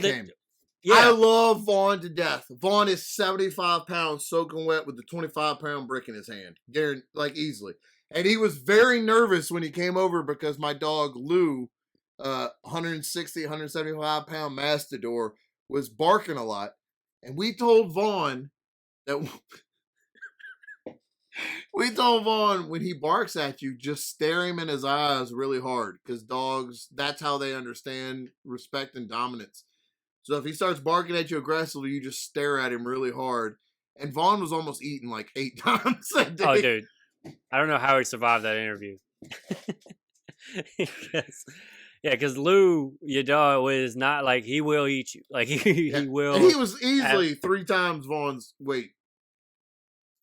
[SPEAKER 2] I love Vaughn to death. Vaughn is 75 pounds soaking wet with the 25-pound brick in his hand, like easily. And he was very nervous when he came over because my dog Lou, 160, 175 pound Mastador, was barking a lot. And we told Vaughn when he barks at you, just stare him in his eyes really hard, because dogs, that's how they understand respect and dominance. So if he starts barking at you aggressively, you just stare at him really hard. And Vaughn was almost eaten like 8 times that day.
[SPEAKER 1] Oh, dude. I don't know how he survived that interview. Because Lou, your dog, is not like, he will eat you. Like, he will.
[SPEAKER 2] And he was easily 3 times Vaughn's weight.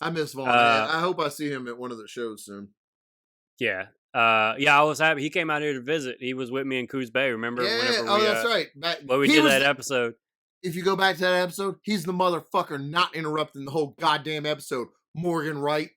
[SPEAKER 2] I miss Vaughn. I hope I see him at one of the shows soon.
[SPEAKER 1] Yeah. I was happy. He came out here to visit. He was with me in Coos Bay, remember?
[SPEAKER 2] Yeah,
[SPEAKER 1] whenever
[SPEAKER 2] that's right.
[SPEAKER 1] When we did that episode.
[SPEAKER 2] If you go back to that episode, he's the motherfucker not interrupting the whole goddamn episode. Morgan Wright.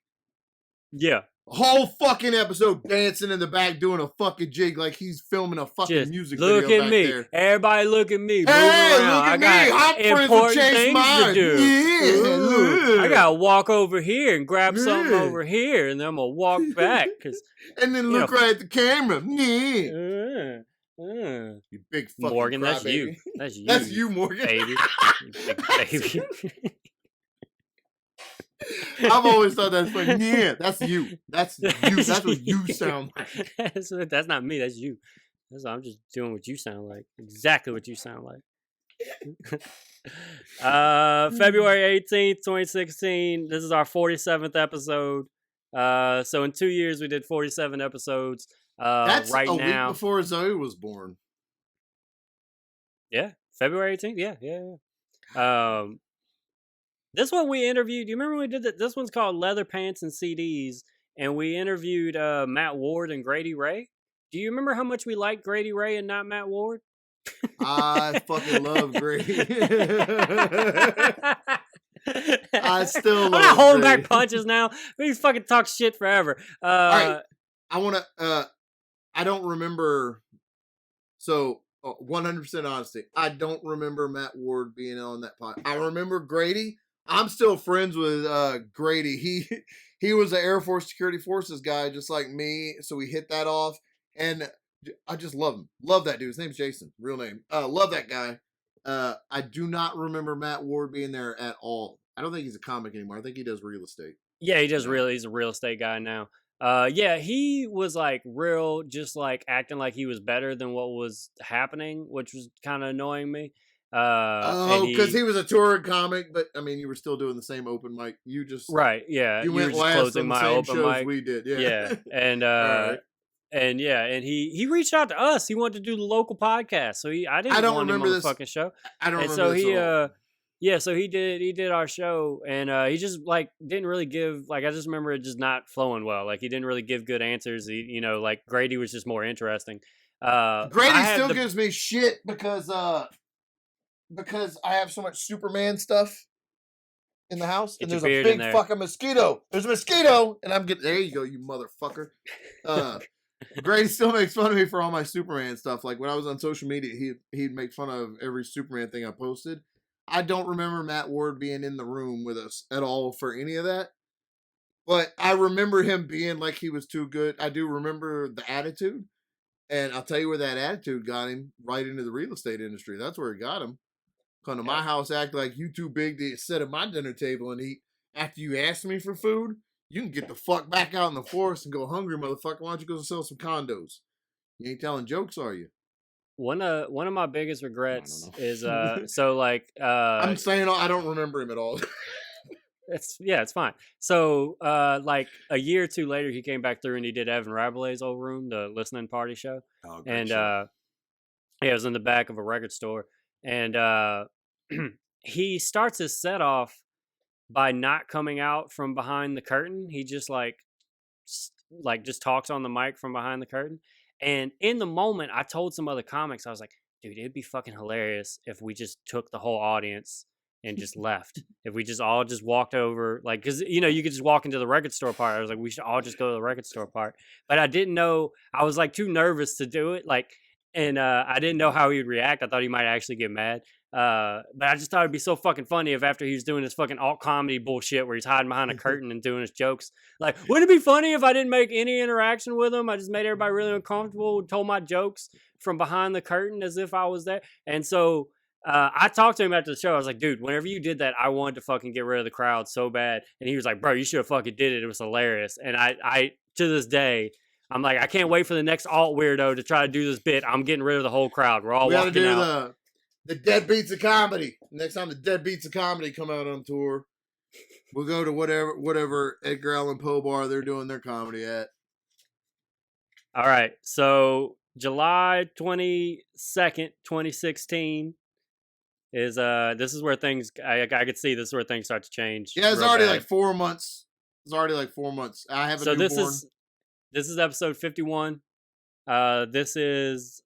[SPEAKER 1] Yeah.
[SPEAKER 2] Whole fucking episode dancing in the back doing a fucking jig like he's filming a fucking
[SPEAKER 1] Just
[SPEAKER 2] music
[SPEAKER 1] look
[SPEAKER 2] video
[SPEAKER 1] at
[SPEAKER 2] back
[SPEAKER 1] me.
[SPEAKER 2] there.
[SPEAKER 1] Everybody look at me. Moving
[SPEAKER 2] Hey,
[SPEAKER 1] around.
[SPEAKER 2] look at
[SPEAKER 1] I
[SPEAKER 2] me.
[SPEAKER 1] got
[SPEAKER 2] I'm friends with
[SPEAKER 1] important
[SPEAKER 2] Chase
[SPEAKER 1] things to
[SPEAKER 2] Myers.
[SPEAKER 1] do.
[SPEAKER 2] Yeah.
[SPEAKER 1] I gotta walk over here and grab something
[SPEAKER 2] Yeah.
[SPEAKER 1] over here, and then I'm gonna walk back because
[SPEAKER 2] And then look right at the camera. Yeah. You big fucking
[SPEAKER 1] Morgan, that's
[SPEAKER 2] crybaby.
[SPEAKER 1] you. That's you.
[SPEAKER 2] That's you, Morgan.
[SPEAKER 1] Baby. You big baby.
[SPEAKER 2] I've always thought that's funny. Yeah, that's you. That's you. That's what you sound like.
[SPEAKER 1] That's not me. That's you. I'm just doing what you sound like. Exactly what you sound like. February 18th, 2016. This is our 47th episode. So in 2 years we did 47 episodes.
[SPEAKER 2] That's
[SPEAKER 1] right
[SPEAKER 2] a
[SPEAKER 1] now,
[SPEAKER 2] week before Zoe was born.
[SPEAKER 1] Yeah, February 18th. Yeah. This one we interviewed. Do you remember when we did that? This one's called Leather Pants and CDs, and we interviewed Matt Ward and Grady Ray. Do you remember how much we liked Grady Ray and not Matt Ward?
[SPEAKER 2] I fucking love Grady. I still love
[SPEAKER 1] I'm not holding
[SPEAKER 2] Grady.
[SPEAKER 1] back punches now. We fucking talk shit forever.
[SPEAKER 2] All right. I want to, I don't remember. So 100% honesty. I don't remember Matt Ward being on that pod. I remember Grady. I'm still friends with Grady. He was an Air Force Security Forces guy, just like me. So we hit that off. And I just love him. Love that dude. His name's Jason. Real name. Love that guy. I do not remember Matt Ward being there at all. I don't think he's a comic anymore. I think he does real estate.
[SPEAKER 1] Yeah, he does he's a real estate guy now. Yeah, he was like real, just like acting like he was better than what was happening, which was kind of annoying me.
[SPEAKER 2] Because he was a touring comic, but I mean, you were still doing the same open mic. You just
[SPEAKER 1] yeah,
[SPEAKER 2] you went
[SPEAKER 1] were just
[SPEAKER 2] last
[SPEAKER 1] closing
[SPEAKER 2] on the
[SPEAKER 1] my
[SPEAKER 2] same
[SPEAKER 1] open
[SPEAKER 2] shows
[SPEAKER 1] mic.
[SPEAKER 2] we did,
[SPEAKER 1] Yeah, and
[SPEAKER 2] right.
[SPEAKER 1] and yeah, and he reached out to us. He wanted to do the local podcast, so I didn't want him on the fucking show.
[SPEAKER 2] I don't
[SPEAKER 1] and
[SPEAKER 2] remember
[SPEAKER 1] so
[SPEAKER 2] this
[SPEAKER 1] he
[SPEAKER 2] at all.
[SPEAKER 1] Yeah, so he did our show, and he just like didn't really give, like, I just remember it just not flowing well. Like he didn't really give good answers. He, like Grady was just more interesting.
[SPEAKER 2] Grady still gives me shit because I have so much Superman stuff in the house, and there's a big fucking mosquito. There's a mosquito, and I'm getting there. You go, you motherfucker. Grady still makes fun of me for all my Superman stuff. Like when I was on social media, he'd make fun of every Superman thing I posted. I don't remember Matt Ward being in the room with us at all for any of that. But I remember him being like he was too good. I do remember the attitude. And I'll tell you where that attitude got him, right into the real estate industry. That's where it got him. Come to my house, act like you too big to sit at my dinner table and eat. After you ask me for food, you can get the fuck back out in the forest and go hungry, motherfucker. Why don't you go sell some condos? You ain't telling jokes, are you?
[SPEAKER 1] One of my biggest regrets is so like
[SPEAKER 2] I'm saying I don't remember him at all.
[SPEAKER 1] It's fine. So like a year or two later, he came back through and he did Evan Rabelais' old room, the listening party show.
[SPEAKER 2] Oh,
[SPEAKER 1] and
[SPEAKER 2] show.
[SPEAKER 1] Yeah, it was in the back of a record store, and he starts his set off by not coming out from behind the curtain. He just just talks on the mic from behind the curtain. And in the moment, I told some other comics, I was like, dude, it'd be fucking hilarious if we just took the whole audience and just left. If we just all just walked over, like, because, you could just walk into the record store part. I was like, we should all just go to the record store part. But I didn't know, I was like too nervous to do it. Like, and I didn't know how he would react. I thought he might actually get mad. But I just thought it'd be so fucking funny if after he was doing his fucking alt comedy bullshit where he's hiding behind a curtain and doing his jokes, like, wouldn't it be funny if I didn't make any interaction with him? I just made everybody really uncomfortable, told my jokes from behind the curtain as if I was there. And so I talked to him after the show. I was like, dude, whenever you did that, I wanted to fucking get rid of the crowd so bad. And he was like, bro, you should have fucking did it. It was hilarious. And I to this day, I'm like, I can't wait for the next alt weirdo to try to do this bit. I'm getting rid of the whole crowd. We're all walking out.
[SPEAKER 2] The Deadbeats of Comedy. Next time the Deadbeats of Comedy come out on tour, we'll go to whatever Edgar Allan Poe bar they're doing their comedy at.
[SPEAKER 1] All right. So July 22nd, 2016 is this is where things I could see this is where things start to change.
[SPEAKER 2] Yeah, it's already like 4 months. It's already like 4 months. I have a newborn.
[SPEAKER 1] This is episode 51. This is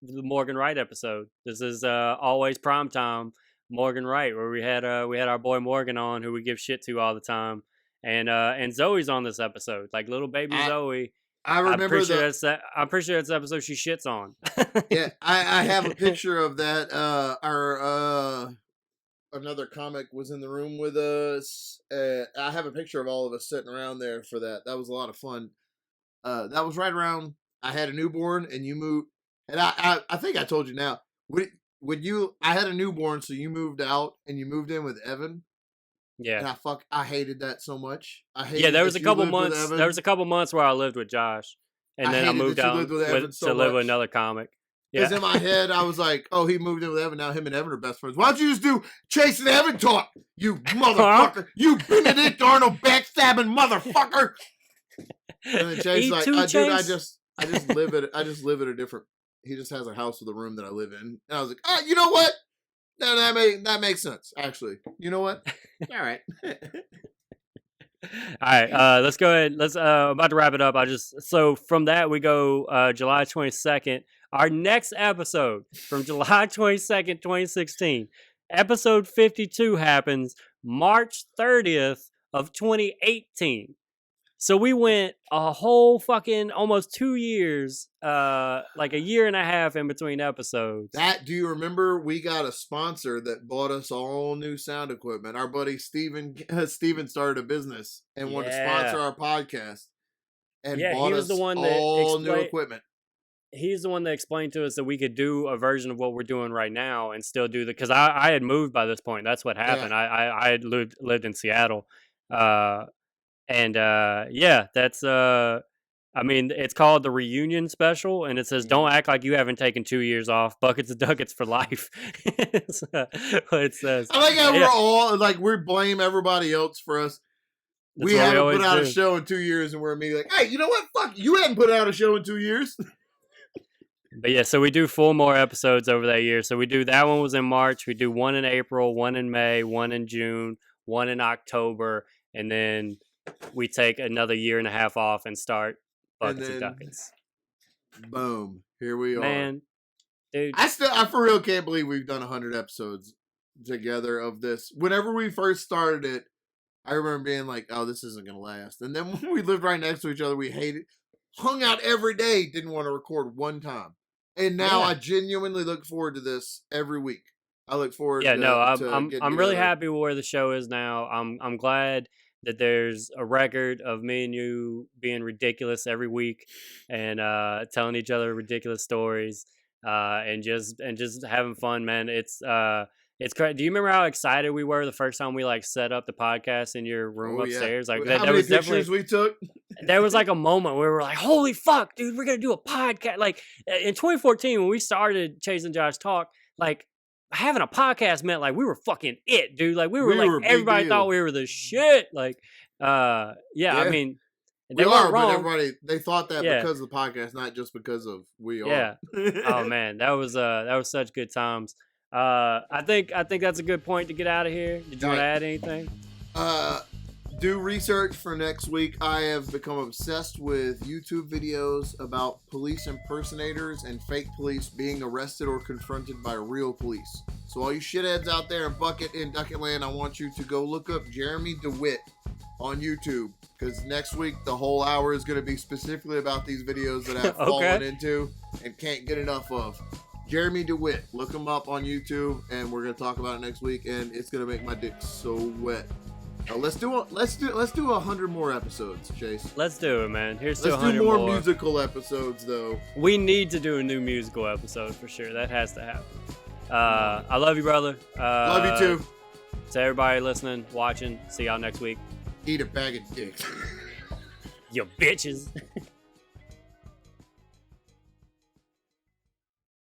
[SPEAKER 1] the Morgan Wright episode. This is always primetime Morgan Wright, where we had our boy Morgan on, who we give shit to all the time, and Zoe's on this episode, like little baby Zoe.
[SPEAKER 2] I remember
[SPEAKER 1] I'm pretty sure that's the episode she shits on.
[SPEAKER 2] Yeah, I have a picture of that. Another comic was in the room with us. I have a picture of all of us sitting around there for that. That was a lot of fun. That was right around. I had a newborn, and you moved. And I think I told you now. Would you? I had a newborn, so you moved out, and you moved in with Evan.
[SPEAKER 1] Yeah.
[SPEAKER 2] And I hated that so much. I hated.
[SPEAKER 1] Yeah, there was a couple months. There was a couple months where I lived with Josh, and then I moved out to live with another comic.
[SPEAKER 2] Because in my head, I was like, "Oh, he moved in with Evan. Now him and Evan are best friends. Why don't you just do Chase and Evan talk? You motherfucker! You Benedict Arnold backstabbing motherfucker!" And then Chase like, "Dude, I just live at a different. He just has a house with a room that I live in." And I was like, "Oh, you know what? No, that makes sense. Actually, you know what? All right."
[SPEAKER 1] All right, let's go ahead. I'm about to wrap it up. So from that we go July 22nd. Our next episode from July 22nd, 2016. Episode 52 happens March 30th of 2018. So we went a whole fucking almost 2 years, like a year and a half in between episodes.
[SPEAKER 2] Do you remember we got a sponsor that bought us all new sound equipment? Our buddy Steven started a business and wanted to sponsor our podcast. And bought us all new equipment.
[SPEAKER 1] He's the one that explained to us that we could do a version of what we're doing right now and still do because I had moved by this point. That's what happened. Yeah. I had lived in Seattle. That's I mean, it's called the Reunion Special, and it says, "Don't act like you haven't taken 2 years off. Buckets of Duckets for life." That's what it says.
[SPEAKER 2] I like how we're all like we blame everybody else for us. We haven't put out a show in 2 years, and we're immediately like, "Hey, you know what? Fuck, you hadn't put out a show in 2 years."
[SPEAKER 1] But yeah, so we do 4 more episodes over that year. So we do that one was in March. We do one in April, one in May, one in June, one in October, and then we take another year and a half off and start Buckets of Duckets.
[SPEAKER 2] Boom! Here we are,
[SPEAKER 1] man. Dude,
[SPEAKER 2] I for real can't believe we've done 100 episodes together of this. Whenever we first started it, I remember being like, "Oh, this isn't gonna last." And then when we lived right next to each other, we hated, hung out every day, didn't want to record one time. And now I genuinely look forward to this every week. I look forward.
[SPEAKER 1] Yeah, I'm really happy with where the show is now. I'm glad that there's a record of me and you being ridiculous every week and telling each other ridiculous stories and just having fun, man. It's great. Do you remember how excited we were the first time we like set up the podcast in your room upstairs?
[SPEAKER 2] Yeah.
[SPEAKER 1] Like
[SPEAKER 2] how many pictures we took?
[SPEAKER 1] There was like a moment where we were like, "Holy fuck, dude, we're gonna do a podcast!" Like in 2014 when we started Chase and Josh Talk, like having a podcast meant like we were fucking it, dude. Like we were everybody thought we were the shit. Like, I mean,
[SPEAKER 2] they weren't wrong. But everybody they thought that because of the podcast, not just because of we are.
[SPEAKER 1] Yeah. Oh man, that was such good times. I think that's a good point to get out of here. Did you want to add anything?
[SPEAKER 2] Do research for next week. I have become obsessed with YouTube videos about police impersonators and fake police being arrested or confronted by real police. So all you shitheads out there in Ducket Land, I want you to go look up Jeremy DeWitt on YouTube. Because next week, the whole hour is going to be specifically about these videos that I've fallen into and can't get enough of. Jeremy DeWitt. Look him up on YouTube, and we're going to talk about it next week, and it's going to make my dick so wet. Let's do 100 more episodes, Chase.
[SPEAKER 1] Let's do it, man. Let's
[SPEAKER 2] do more musical episodes, though.
[SPEAKER 1] We need to do a new musical episode for sure. That has to happen. I love you, brother.
[SPEAKER 2] Love you too.
[SPEAKER 1] To everybody listening, watching. See y'all next week.
[SPEAKER 2] Eat a bag of dicks.
[SPEAKER 1] You bitches.